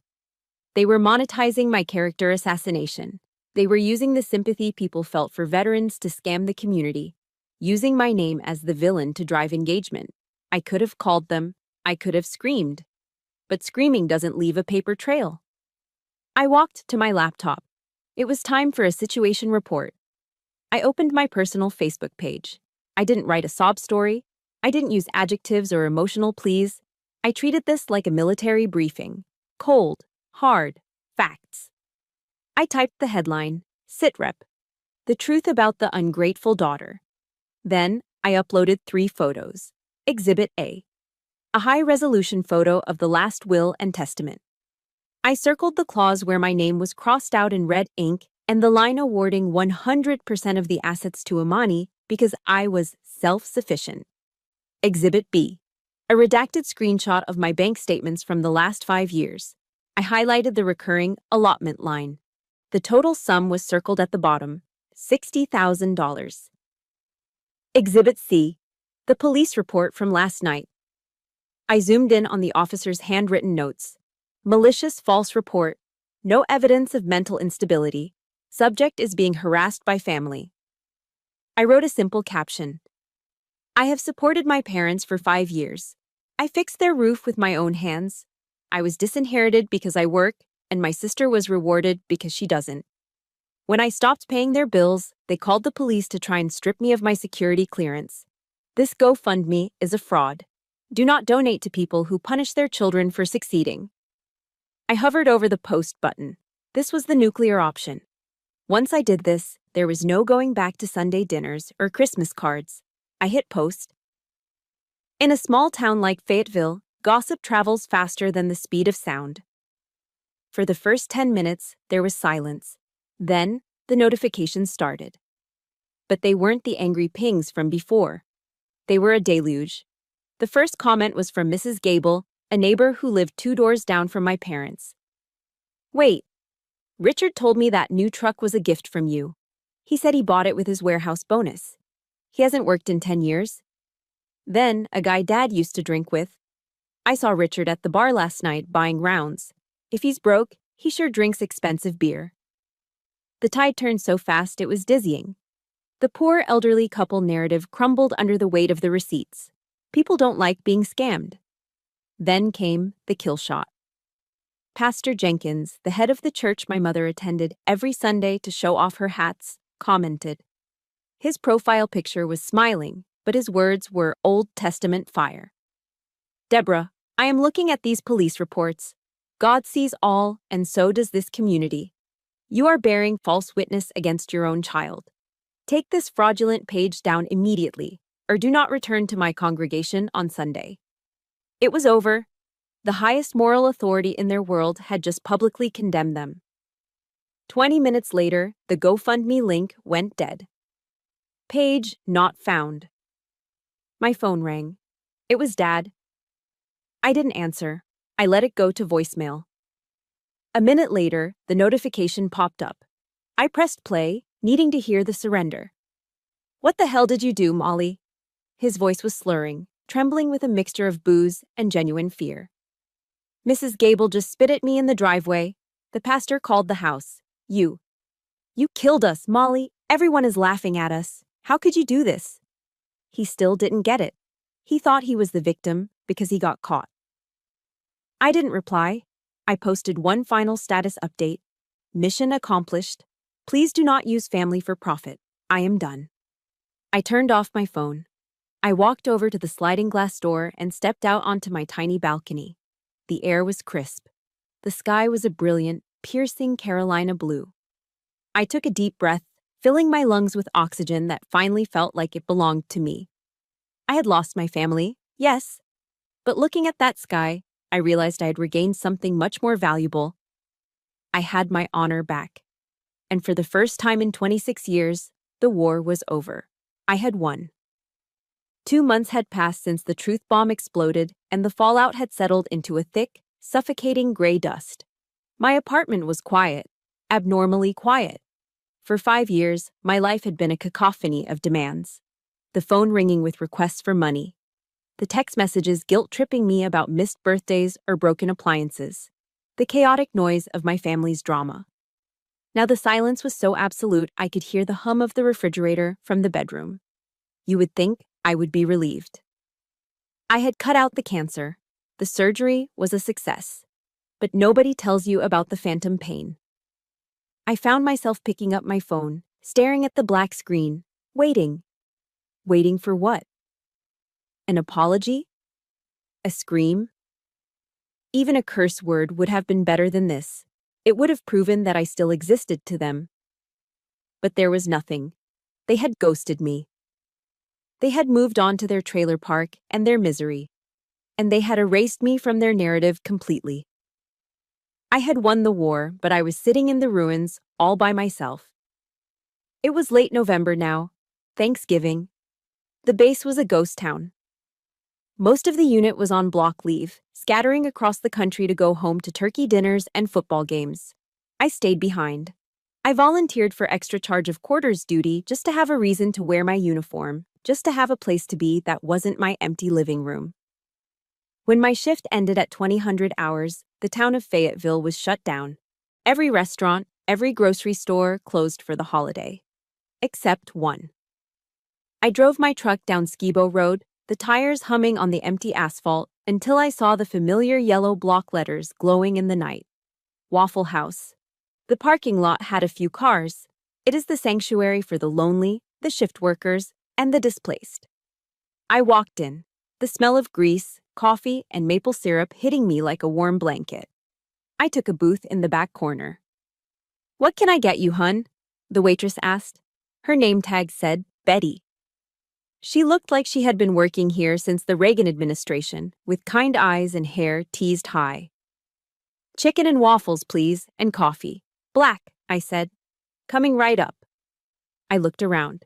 They were monetizing my character assassination. They were using the sympathy people felt for veterans to scam the community, using my name as the villain to drive engagement. I could have called them, I could have screamed. But screaming doesn't leave a paper trail. I walked to my laptop. It was time for a situation report. I opened my personal Facebook page. I didn't write a sob story. I didn't use adjectives or emotional pleas. I treated this like a military briefing. Cold, hard, facts. I typed the headline, SITREP, the truth about the ungrateful daughter. Then, I uploaded 3 photos. Exhibit A, a high-resolution photo of the last will and testament. I circled the clause where my name was crossed out in red ink and the line awarding 100% of the assets to Imani because I was self-sufficient. Exhibit B, a redacted screenshot of my bank statements from the last 5 years. I highlighted the recurring allotment line. The total sum was circled at the bottom, $60,000. Exhibit C, the police report from last night. I zoomed in on the officer's handwritten notes. Malicious false report. No evidence of mental instability. Subject is being harassed by family. I wrote a simple caption. I have supported my parents for 5 years. I fixed their roof with my own hands. I was disinherited because I work, and my sister was rewarded because she doesn't. When I stopped paying their bills, they called the police to try and strip me of my security clearance. This GoFundMe is a fraud. Do not donate to people who punish their children for succeeding. I hovered over the post button. This was the nuclear option. Once I did this, there was no going back to Sunday dinners or Christmas cards. I hit post. In a small town like Fayetteville, gossip travels faster than the speed of sound. For the first 10 minutes, there was silence. Then, the notifications started. But they weren't the angry pings from before. They were a deluge. The first comment was from Mrs. Gable, a neighbor who lived 2 doors down from my parents. Wait, Richard told me that new truck was a gift from you. He said he bought it with his warehouse bonus. He hasn't worked in 10 years. Then, a guy Dad used to drink with. I saw Richard at the bar last night buying rounds. If he's broke, he sure drinks expensive beer. The tide turned so fast it was dizzying. The poor elderly couple narrative crumbled under the weight of the receipts. People don't like being scammed. Then came the kill shot. Pastor Jenkins, the head of the church my mother attended every Sunday to show off her hats, commented. His profile picture was smiling, but his words were Old Testament fire. Deborah, I am looking at these police reports. God sees all, and so does this community. You are bearing false witness against your own child. Take this fraudulent page down immediately, or do not return to my congregation on Sunday. It was over. The highest moral authority in their world had just publicly condemned them. 20 minutes later, the GoFundMe link went dead. Page not found. My phone rang. It was Dad. I didn't answer. I let it go to voicemail. A minute later, the notification popped up. I pressed play, needing to hear the surrender. What the hell did you do, Molly? His voice was slurring, trembling with a mixture of booze and genuine fear. Mrs. Gable just spit at me in the driveway. The pastor called the house. You killed us, Molly. Everyone is laughing at us. How could you do this? He still didn't get it. He thought he was the victim because he got caught. I didn't reply. I posted one final status update. Mission accomplished. Please do not use family for profit. I am done. I turned off my phone. I walked over to the sliding glass door and stepped out onto my tiny balcony. The air was crisp. The sky was a brilliant, piercing Carolina blue. I took a deep breath, filling my lungs with oxygen that finally felt like it belonged to me. I had lost my family, yes, but looking at that sky, I realized I had regained something much more valuable. I had my honor back. And for the first time in 26 years, the war was over. I had won. 2 months had passed since the truth bomb exploded, and the fallout had settled into a thick, suffocating gray dust. My apartment was quiet, abnormally quiet. For 5 years, my life had been a cacophony of demands. The phone ringing with requests for money. the text messages guilt-tripping me about missed birthdays or broken appliances, the chaotic noise of my family's drama. Now the silence was so absolute I could hear the hum of the refrigerator from the bedroom. You would think I would be relieved. I had cut out the cancer. The surgery was a success. But nobody tells you about the phantom pain. I found myself picking up my phone, staring at the black screen, waiting. Waiting for what? An apology? A scream? Even a curse word would have been better than this. It would have proven that I still existed to them. But there was nothing. They had ghosted me. They had moved on to their trailer park and their misery. And they had erased me from their narrative completely. I had won the war, but I was sitting in the ruins, all by myself. It was late November now, Thanksgiving. The base was a ghost town. Most of the unit was on block leave, scattering across the country to go home to turkey dinners and football games. I stayed behind. I volunteered for extra charge of quarters duty just to have a reason to wear my uniform, just to have a place to be that wasn't my empty living room. When my shift ended at 2000 hours, the town of Fayetteville was shut down. Every restaurant, every grocery store closed for the holiday. Except one. I drove my truck down Skibo Road, the tires humming on the empty asphalt, until I saw the familiar yellow block letters glowing in the night. Waffle House. The parking lot had a few cars. It is the sanctuary for the lonely, the shift workers, and the displaced. I walked in, the smell of grease, coffee, and maple syrup hitting me like a warm blanket. I took a booth in the back corner. "What can I get you, hun?" the waitress asked. Her name tag said Betty. She looked like she had been working here since the Reagan administration, with kind eyes and hair teased high. "Chicken and waffles, please, and coffee. Black," I said. "Coming right up." I looked around.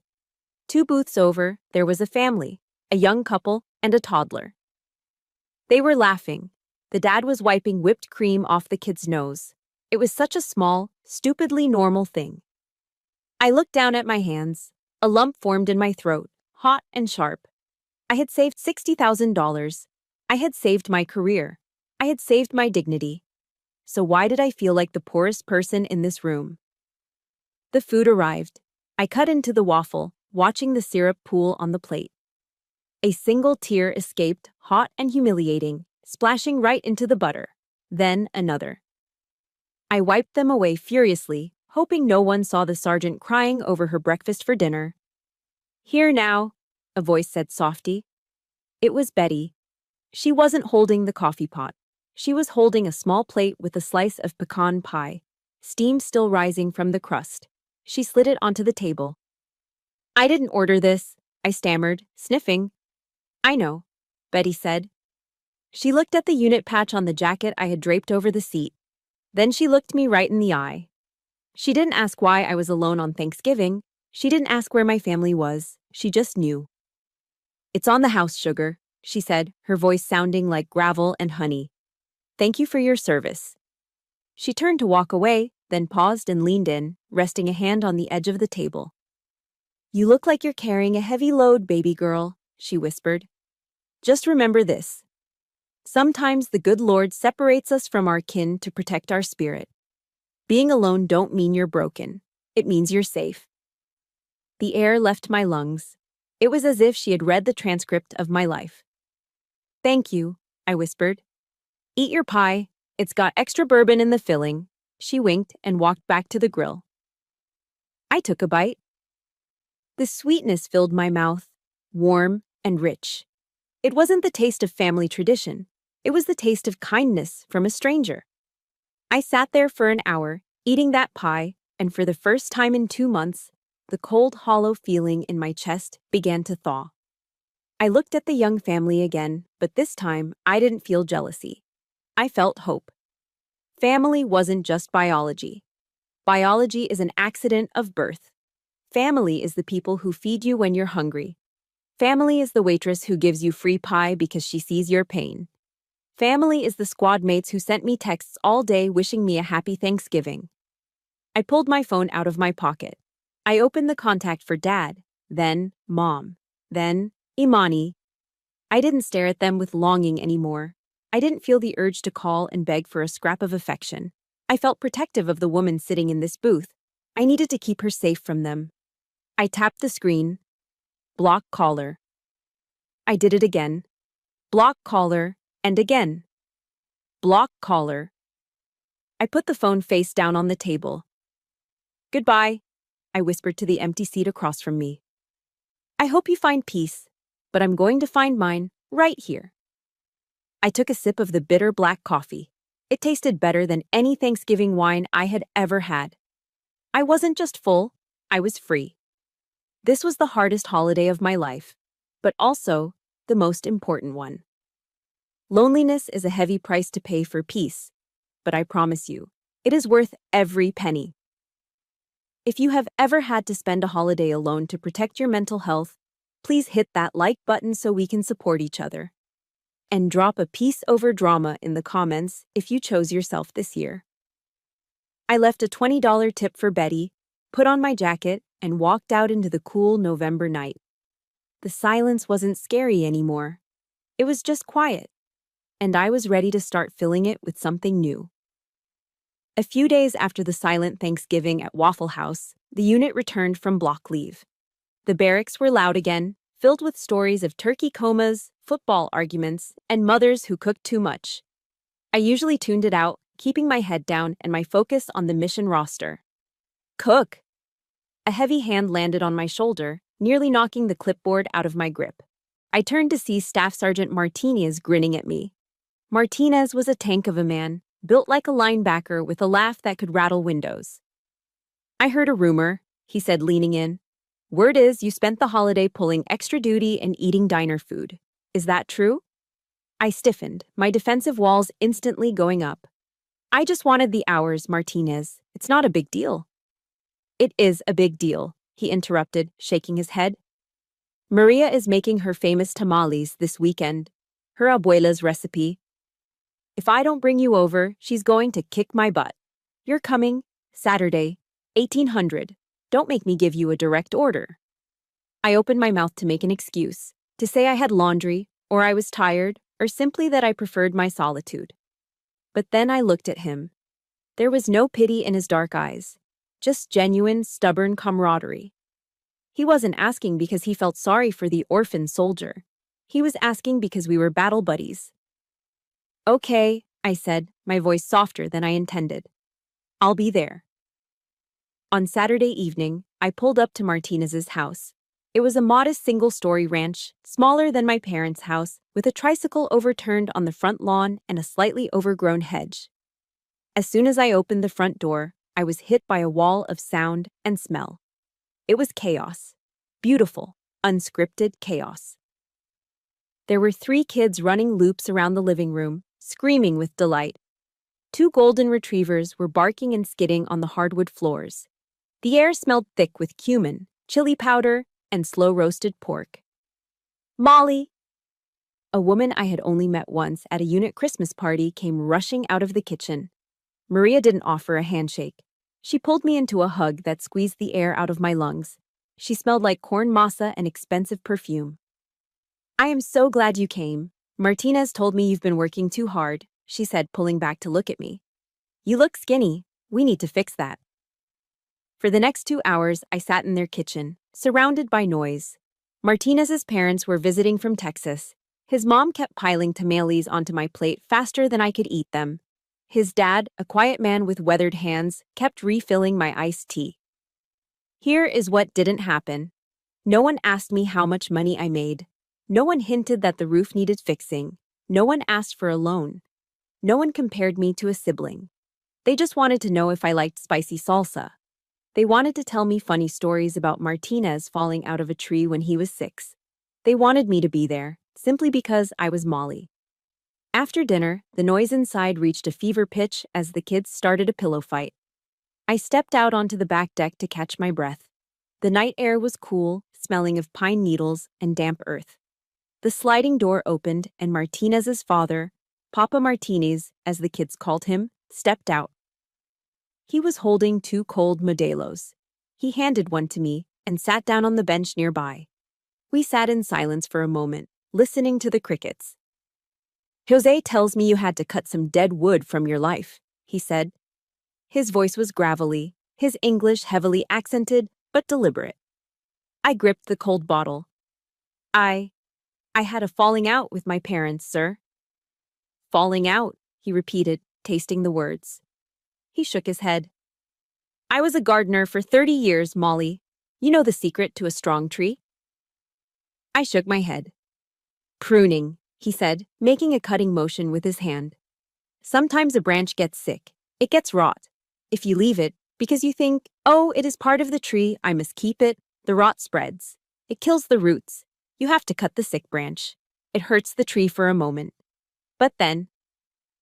2 booths over, there was a family, a young couple and a toddler. They were laughing. The dad was wiping whipped cream off the kid's nose. It was such a small, stupidly normal thing. I looked down at my hands. A lump formed in my throat, hot and sharp. I had saved $60,000. I had saved my career. I had saved my dignity. So why did I feel like the poorest person in this room? The food arrived. I cut into the waffle, watching the syrup pool on the plate. A single tear escaped, hot and humiliating, splashing right into the butter. Then another. I wiped them away furiously, hoping no one saw the sergeant crying over her breakfast for dinner. "Here now," a voice said softly. It was Betty. She wasn't holding the coffee pot. She was holding a small plate with a slice of pecan pie, steam still rising from the crust. She slid it onto the table. "I didn't order this," I stammered, sniffing. "I know," Betty said. She looked at the unit patch on the jacket I had draped over the seat. Then she looked me right in the eye. She didn't ask why I was alone on Thanksgiving. She didn't ask where my family was. She just knew. "It's on the house, sugar," she said, her voice sounding like gravel and honey. "Thank you for your service." She turned to walk away, then paused and leaned in, resting a hand on the edge of the table. "You look like you're carrying a heavy load, baby girl," she whispered. "Just remember this. Sometimes the good Lord separates us from our kin to protect our spirit. Being alone don't mean you're broken. It means you're safe." The air left my lungs. It was as if she had read the transcript of my life. "Thank you," I whispered. "Eat your pie. It's got extra bourbon in the filling." She winked and walked back to the grill. I took a bite. The sweetness filled my mouth, warm and rich. It wasn't the taste of family tradition. It was the taste of kindness from a stranger. I sat there for an hour, eating that pie, and for the first time in 2 months, the cold, hollow feeling in my chest began to thaw. I looked at the young family again, but this time I didn't feel jealousy. I felt hope. Family wasn't just biology. Biology is an accident of birth. Family is the people who feed you when you're hungry. Family is the waitress who gives you free pie because she sees your pain. Family is the squad mates who sent me texts all day wishing me a happy Thanksgiving. I pulled my phone out of my pocket. I opened the contact for Dad, then Mom, then Imani. I didn't stare at them with longing anymore. I didn't feel the urge to call and beg for a scrap of affection. I felt protective of the woman sitting in this booth. I needed to keep her safe from them. I tapped the screen. Block caller. I did it again. Block caller, and again. Block caller. I put the phone face down on the table. Goodbye, I whispered to the empty seat across from me. I hope you find peace, but I'm going to find mine right here. I took a sip of the bitter black coffee. It tasted better than any Thanksgiving wine I had ever had. I wasn't just full, I was free. This was the hardest holiday of my life, but also the most important one. Loneliness is a heavy price to pay for peace, but I promise you, it is worth every penny. If you have ever had to spend a holiday alone to protect your mental health, please hit that like button so we can support each other. And drop a peace over drama in the comments if you chose yourself this year. I left a $20 tip for Betty, put on my jacket, and walked out into the cool November night. The silence wasn't scary anymore. It was just quiet, and I was ready to start filling it with something new. A few days after the silent Thanksgiving at Waffle House, the unit returned from block leave. The barracks were loud again, filled with stories of turkey comas, football arguments, and mothers who cooked too much. I usually tuned it out, keeping my head down and my focus on the mission roster. Cook! A heavy hand landed on my shoulder, nearly knocking the clipboard out of my grip. I turned to see Staff Sergeant Martinez grinning at me. Martinez was a tank of a man, built like a linebacker with a laugh that could rattle windows. I heard a rumor, he said, leaning in. Word is you spent the holiday pulling extra duty and eating diner food. Is that true? I stiffened, my defensive walls instantly going up. I just wanted the hours, Martinez. It's not a big deal. It is a big deal, he interrupted, shaking his head. Maria is making her famous tamales this weekend, her abuela's recipe. If I don't bring you over, she's going to kick my butt. You're coming, Saturday, 1800. Don't make me give you a direct order. I opened my mouth to make an excuse, to say I had laundry, or I was tired, or simply that I preferred my solitude. But then I looked at him. There was no pity in his dark eyes, just genuine, stubborn camaraderie. He wasn't asking because he felt sorry for the orphan soldier. He was asking because we were battle buddies. Okay, I said, my voice softer than I intended. I'll be there. On Saturday evening, I pulled up to Martinez's house. It was a modest single-story ranch, smaller than my parents' house, with a tricycle overturned on the front lawn and a slightly overgrown hedge. As soon as I opened the front door, I was hit by a wall of sound and smell. It was chaos. Beautiful, unscripted chaos. There were 3 kids running loops around the living room, screaming with delight. 2 golden retrievers were barking and skidding on the hardwood floors. The air smelled thick with cumin, chili powder, and slow-roasted pork. Molly! A woman I had only met once at a unit Christmas party came rushing out of the kitchen. Maria didn't offer a handshake. She pulled me into a hug that squeezed the air out of my lungs. She smelled like corn masa and expensive perfume. I am so glad you came. Martinez told me you've been working too hard, she said, pulling back to look at me. You look skinny. We need to fix that. For the next 2 hours, I sat in their kitchen, surrounded by noise. Martinez's parents were visiting from Texas. His mom kept piling tamales onto my plate faster than I could eat them. His dad, a quiet man with weathered hands, kept refilling my iced tea. Here is what didn't happen. No one asked me how much money I made. No one hinted that the roof needed fixing. No one asked for a loan. No one compared me to a sibling. They just wanted to know if I liked spicy salsa. They wanted to tell me funny stories about Martinez falling out of a tree when he was 6. They wanted me to be there, simply because I was Molly. After dinner, the noise inside reached a fever pitch as the kids started a pillow fight. I stepped out onto the back deck to catch my breath. The night air was cool, smelling of pine needles and damp earth. The sliding door opened and Martinez's father, Papa Martinez, as the kids called him, stepped out. He was holding 2 cold Modelos. He handed one to me and sat down on the bench nearby. We sat in silence for a moment, listening to the crickets. Jose tells me you had to cut some dead wood from your life, he said. His voice was gravelly, his English heavily accented, but deliberate. I gripped the cold bottle. I had a falling out with my parents, sir. Falling out, he repeated, tasting the words. He shook his head. I was a gardener for 30 years, Molly. You know the secret to a strong tree? I shook my head. Pruning, he said, making a cutting motion with his hand. Sometimes a branch gets sick. It gets rot. If you leave it, because you think, oh, it is part of the tree, I must keep it, the rot spreads. It kills the roots. You have to cut the sick branch. It hurts the tree for a moment. But then,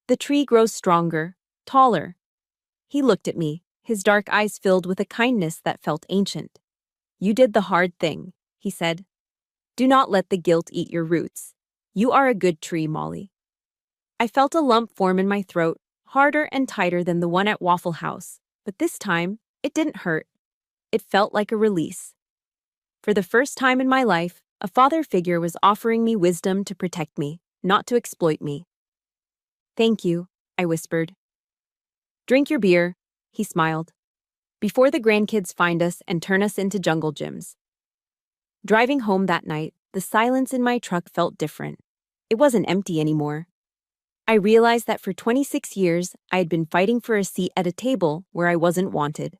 the tree grows stronger, taller. He looked at me, his dark eyes filled with a kindness that felt ancient. You did the hard thing, he said. Do not let the guilt eat your roots. You are a good tree, Molly. I felt a lump form in my throat, harder and tighter than the one at Waffle House, but this time, it didn't hurt. It felt like a release. For the first time in my life, a father figure was offering me wisdom to protect me, not to exploit me. Thank you, I whispered. Drink your beer, he smiled. Before the grandkids find us and turn us into jungle gyms. Driving home that night, the silence in my truck felt different. It wasn't empty anymore. I realized that for 26 years, I had been fighting for a seat at a table where I wasn't wanted.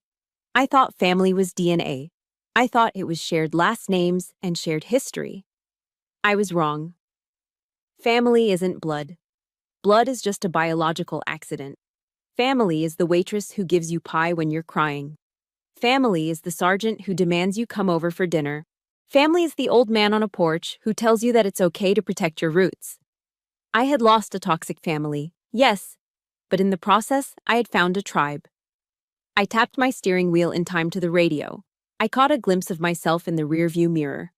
I thought family was DNA. I thought it was shared last names and shared history. I was wrong. Family isn't blood. Blood is just a biological accident. Family is the waitress who gives you pie when you're crying. Family is the sergeant who demands you come over for dinner. Family is the old man on a porch who tells you that it's okay to protect your roots. I had lost a toxic family, yes, but in the process, I had found a tribe. I tapped my steering wheel in time to the radio. I caught a glimpse of myself in the rearview mirror.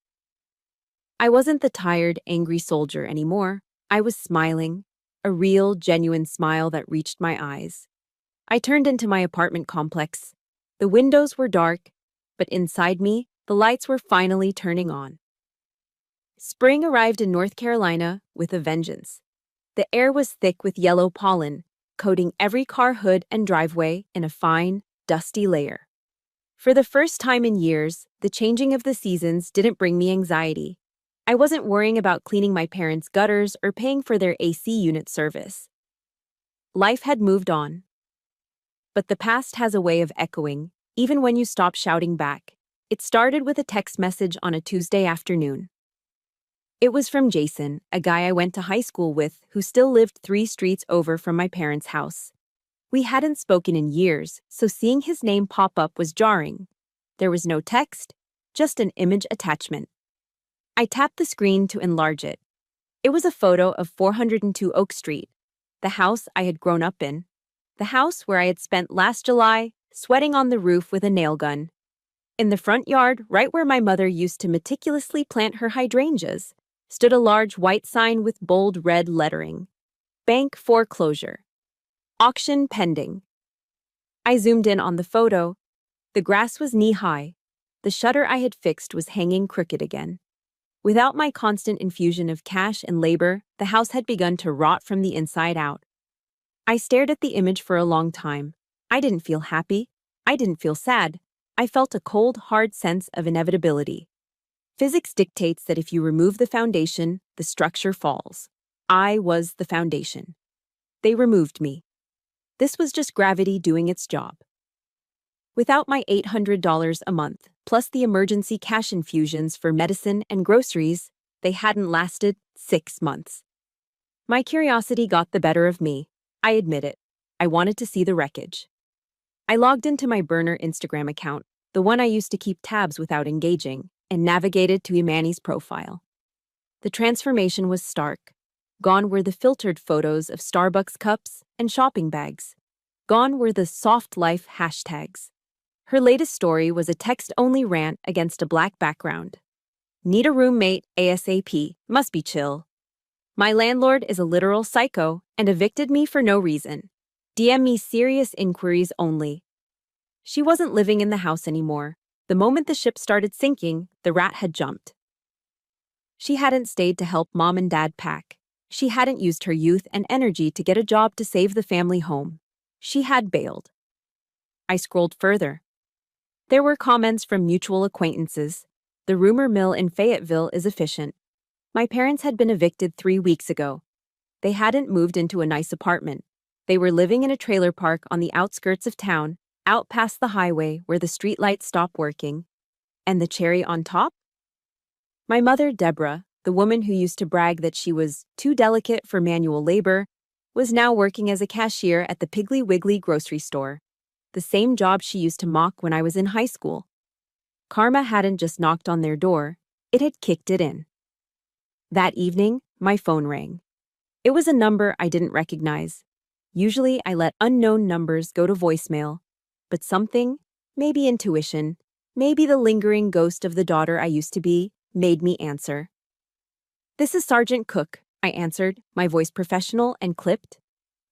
I wasn't the tired, angry soldier anymore. I was smiling, a real, genuine smile that reached my eyes. I turned into my apartment complex. The windows were dark, but inside me, the lights were finally turning on. Spring arrived in North Carolina with a vengeance. The air was thick with yellow pollen, coating every car hood and driveway in a fine, dusty layer. For the first time in years, the changing of the seasons didn't bring me anxiety. I wasn't worrying about cleaning my parents' gutters or paying for their AC unit service. Life had moved on. But the past has a way of echoing, even when you stop shouting back. It started with a text message on a Tuesday afternoon. It was from Jason, a guy I went to high school with who still lived 3 streets over from my parents' house. We hadn't spoken in years, so seeing his name pop up was jarring. There was no text, just an image attachment. I tapped the screen to enlarge it. It was a photo of 402 Oak Street, the house I had grown up in, the house where I had spent last July sweating on the roof with a nail gun. In the front yard, right where my mother used to meticulously plant her hydrangeas, stood a large white sign with bold red lettering. Bank foreclosure. Auction pending. I zoomed in on the photo. The grass was knee-high. The shutter I had fixed was hanging crooked again. Without my constant infusion of cash and labor, the house had begun to rot from the inside out. I stared at the image for a long time. I didn't feel happy. I didn't feel sad. I felt a cold, hard sense of inevitability. Physics dictates that if you remove the foundation, the structure falls. I was the foundation. They removed me. This was just gravity doing its job. Without my $800 a month, plus the emergency cash infusions for medicine and groceries, they hadn't lasted 6 months. My curiosity got the better of me. I admit it. I wanted to see the wreckage. I logged into my burner Instagram account, the one I used to keep tabs without engaging, and navigated to Imani's profile. The transformation was stark. Gone were the filtered photos of Starbucks cups and shopping bags. Gone were the soft life hashtags. Her latest story was a text-only rant against a black background. Need a roommate ASAP, must be chill. My landlord is a literal psycho and evicted me for no reason. DM me serious inquiries only. She wasn't living in the house anymore. The moment the ship started sinking, the rat had jumped. She hadn't stayed to help mom and dad pack. She hadn't used her youth and energy to get a job to save the family home. She had bailed. I scrolled further. There were comments from mutual acquaintances. The rumor mill in Fayetteville is efficient. My parents had been evicted 3 weeks ago. They hadn't moved into a nice apartment. They were living in a trailer park on the outskirts of town, out past the highway where the streetlights stop working. And the cherry on top? My mother, Deborah, the woman who used to brag that she was too delicate for manual labor, was now working as a cashier at the Piggly Wiggly grocery store, the same job she used to mock when I was in high school. Karma hadn't just knocked on their door, it had kicked it in. That evening, my phone rang. It was a number I didn't recognize. Usually, I let unknown numbers go to voicemail, but something, maybe intuition, maybe the lingering ghost of the daughter I used to be, made me answer. "This is Sergeant Cook," I answered, my voice professional and clipped.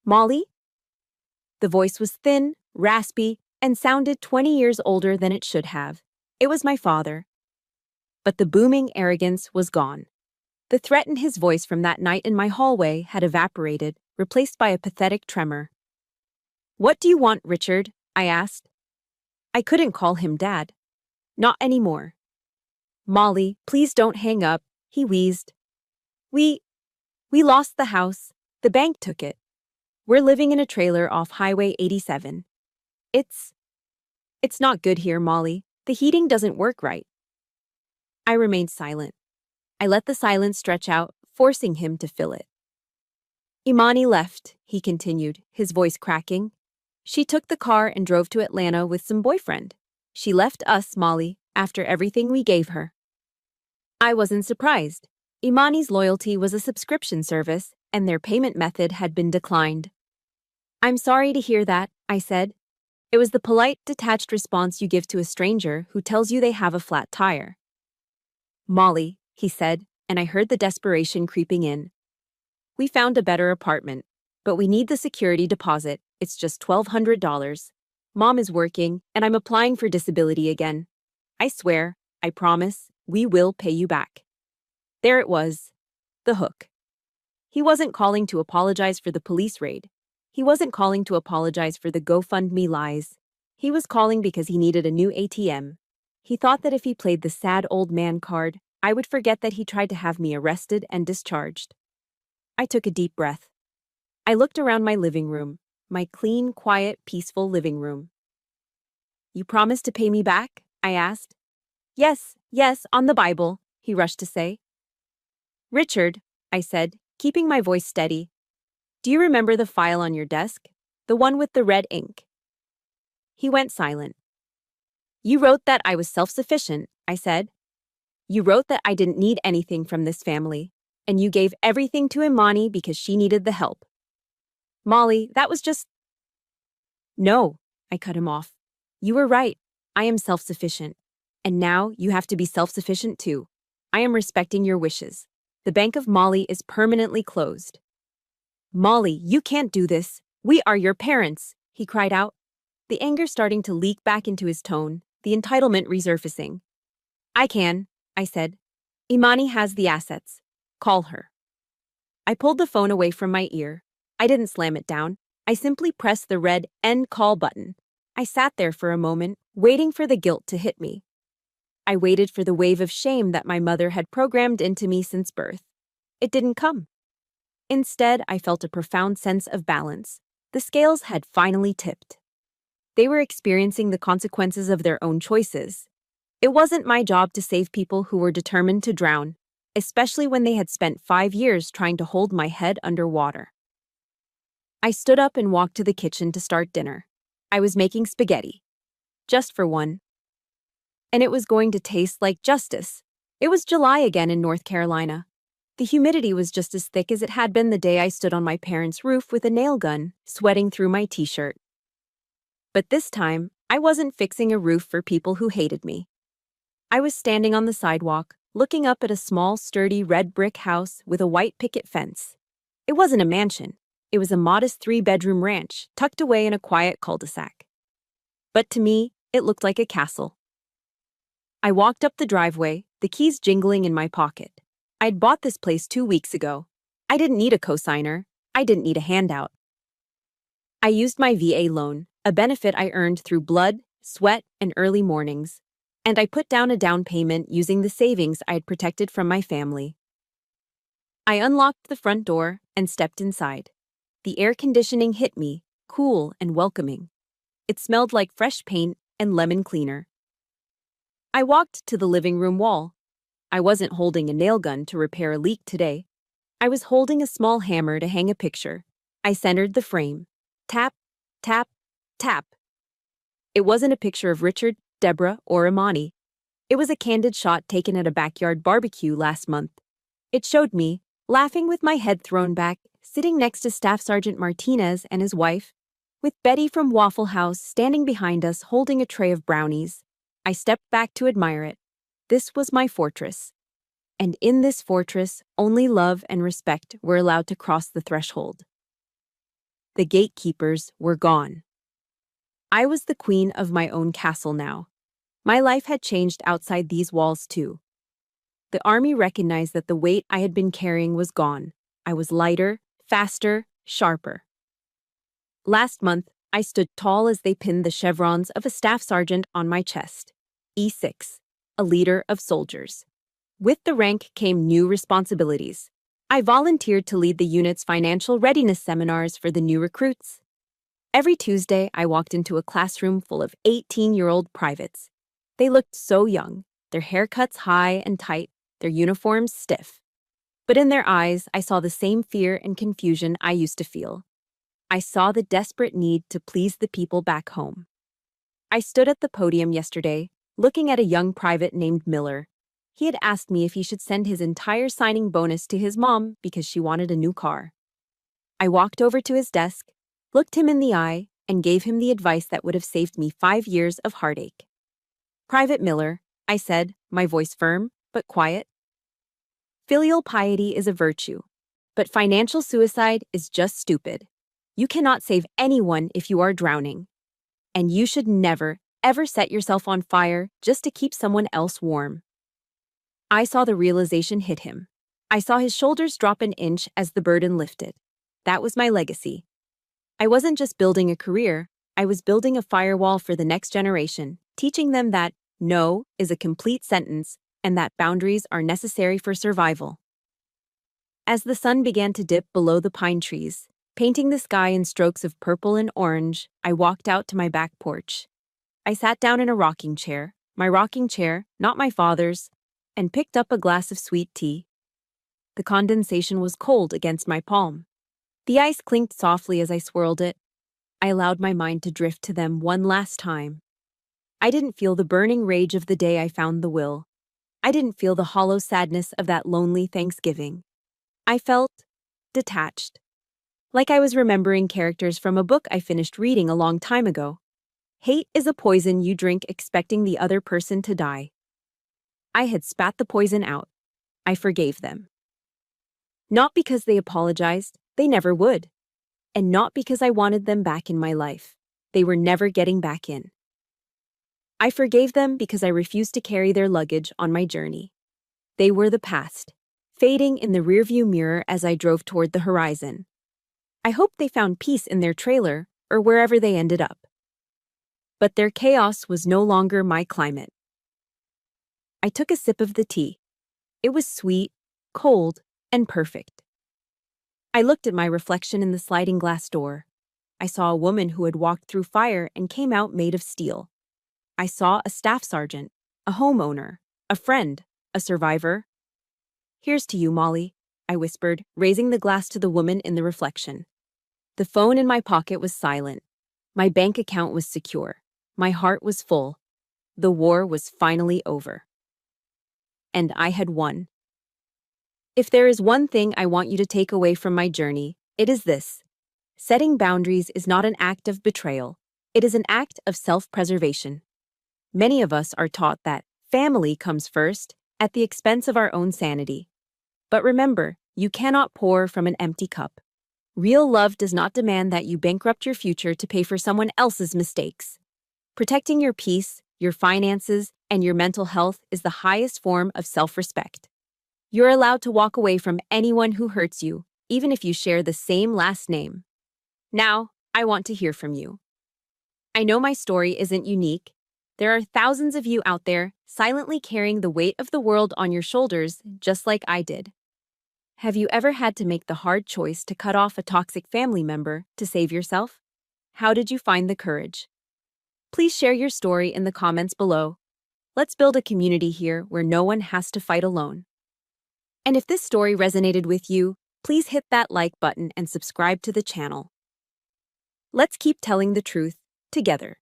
"Molly?" The voice was thin, raspy, and sounded 20 years older than it should have. It was my father. But the booming arrogance was gone. The threat in his voice from that night in my hallway had evaporated, replaced by a pathetic tremor. "What do you want, Richard?" I asked. I couldn't call him Dad. Not anymore. "Molly, please don't hang up," he wheezed. We lost the house. The bank took it. We're living in a trailer off Highway 87. It's not good here, Molly. The heating doesn't work right." I remained silent. I let the silence stretch out, forcing him to fill it. "Imani left," he continued, his voice cracking. "She took the car and drove to Atlanta with some boyfriend. She left us, Molly, after everything we gave her." I wasn't surprised. Imani's loyalty was a subscription service, and their payment method had been declined. "I'm sorry to hear that," I said. It was the polite, detached response you give to a stranger who tells you they have a flat tire. "Molly," he said, and I heard the desperation creeping in. "We found a better apartment, but we need the security deposit. It's just $1,200. Mom is working, and I'm applying for disability again. I swear, I promise, we will pay you back." There it was. The hook. He wasn't calling to apologize for the police raid. He wasn't calling to apologize for the GoFundMe lies. He was calling because he needed a new ATM. He thought that if he played the sad old man card, I would forget that he tried to have me arrested and discharged. I took a deep breath. I looked around my living room, my clean, quiet, peaceful living room. "You promise to pay me back?" I asked. Yes, on the Bible," he rushed to say. "Richard," I said, keeping my voice steady, "do you remember the file on your desk? The one with the red ink?" He went silent. "You wrote that I was self-sufficient," I said. "You wrote that I didn't need anything from this family, and you gave everything to Imani because she needed the help." "Molly, that was just—" "No," I cut him off. "You were right. I am self-sufficient. And now you have to be self-sufficient too. I am respecting your wishes. The Bank of Molly is permanently closed." "Molly, you can't do this. We are your parents," he cried out, the anger starting to leak back into his tone, the entitlement resurfacing. "I can," I said. "Imani has the assets. Call her." I pulled the phone away from my ear. I didn't slam it down. I simply pressed the red end call button. I sat there for a moment, waiting for the guilt to hit me. I waited for the wave of shame that my mother had programmed into me since birth. It didn't come. Instead, I felt a profound sense of balance. The scales had finally tipped. They were experiencing the consequences of their own choices. It wasn't my job to save people who were determined to drown, especially when they had spent 5 years trying to hold my head under water. I stood up and walked to the kitchen to start dinner. I was making spaghetti. Just for one. And it was going to taste like justice. It was July again in North Carolina. The humidity was just as thick as it had been the day I stood on my parents' roof with a nail gun, sweating through my t-shirt. But this time, I wasn't fixing a roof for people who hated me. I was standing on the sidewalk, looking up at a small, sturdy red brick house with a white picket fence. It wasn't a mansion. It was a modest 3-bedroom ranch, tucked away in a quiet cul-de-sac. But to me, it looked like a castle. I walked up the driveway, the keys jingling in my pocket. I'd bought this place 2 weeks ago. I didn't need a cosigner. I didn't need a handout. I used my VA loan, a benefit I earned through blood, sweat, and early mornings, and I put down a down payment using the savings I had protected from my family. I unlocked the front door and stepped inside. The air conditioning hit me, cool and welcoming. It smelled like fresh paint and lemon cleaner. I walked to the living room wall. I wasn't holding a nail gun to repair a leak today. I was holding a small hammer to hang a picture. I centered the frame. Tap, tap, tap. It wasn't a picture of Richard, Deborah, or Imani. It was a candid shot taken at a backyard barbecue last month. It showed me, laughing with my head thrown back, sitting next to Staff Sergeant Martinez and his wife, with Betty from Waffle House standing behind us holding a tray of brownies. I stepped back to admire it. This was my fortress. And in this fortress, only love and respect were allowed to cross the threshold. The gatekeepers were gone. I was the queen of my own castle now. My life had changed outside these walls too. The army recognized that the weight I had been carrying was gone. I was lighter, faster, sharper. Last month, I stood tall as they pinned the chevrons of a staff sergeant on my chest. E6, a leader of soldiers. With the rank came new responsibilities. I volunteered to lead the unit's financial readiness seminars for the new recruits. Every Tuesday, I walked into a classroom full of 18-year-old privates. They looked so young, their haircuts high and tight, their uniforms stiff. But in their eyes, I saw the same fear and confusion I used to feel. I saw the desperate need to please the people back home. I stood at the podium yesterday, looking at a young private named Miller. He had asked me if he should send his entire signing bonus to his mom because she wanted a new car. I walked over to his desk, looked him in the eye, and gave him the advice that would have saved me 5 years of heartache. "Private Miller," I said, my voice firm but quiet. "Filial piety is a virtue, but financial suicide is just stupid. You cannot save anyone if you are drowning. And you should never, ever set yourself on fire just to keep someone else warm." I saw the realization hit him. I saw his shoulders drop an inch as the burden lifted. That was my legacy. I wasn't just building a career, I was building a firewall for the next generation, teaching them that no is a complete sentence and that boundaries are necessary for survival. As the sun began to dip below the pine trees, painting the sky in strokes of purple and orange, I walked out to my back porch. I sat down in a rocking chair, my rocking chair, not my father's, and picked up a glass of sweet tea. The condensation was cold against my palm. The ice clinked softly as I swirled it. I allowed my mind to drift to them one last time. I didn't feel the burning rage of the day I found the will. I didn't feel the hollow sadness of that lonely Thanksgiving. I felt detached. Like I was remembering characters from a book I finished reading a long time ago. Hate is a poison you drink expecting the other person to die. I had spat the poison out. I forgave them. Not because they apologized, they never would. And not because I wanted them back in my life. They were never getting back in. I forgave them because I refused to carry their luggage on my journey. They were the past, fading in the rearview mirror as I drove toward the horizon. I hoped they found peace in their trailer or wherever they ended up. But their chaos was no longer my climate. I took a sip of the tea. It was sweet, cold, and perfect. I looked at my reflection in the sliding glass door. I saw a woman who had walked through fire and came out made of steel. I saw a staff sergeant, a homeowner, a friend, a survivor. "Here's to you, Molly," I whispered, raising the glass to the woman in the reflection. The phone in my pocket was silent. My bank account was secure. My heart was full. The war was finally over. And I had won. If there is one thing I want you to take away from my journey, it is this. Setting boundaries is not an act of betrayal. It is an act of self-preservation. Many of us are taught that family comes first at the expense of our own sanity. But remember, you cannot pour from an empty cup. Real love does not demand that you bankrupt your future to pay for someone else's mistakes. Protecting your peace, your finances, and your mental health is the highest form of self-respect. You're allowed to walk away from anyone who hurts you, even if you share the same last name. Now, I want to hear from you. I know my story isn't unique. There are thousands of you out there silently carrying the weight of the world on your shoulders, just like I did. Have you ever had to make the hard choice to cut off a toxic family member to save yourself? How did you find the courage? Please share your story in the comments below. Let's build a community here where no one has to fight alone. And if this story resonated with you, please hit that like button and subscribe to the channel. Let's keep telling the truth together.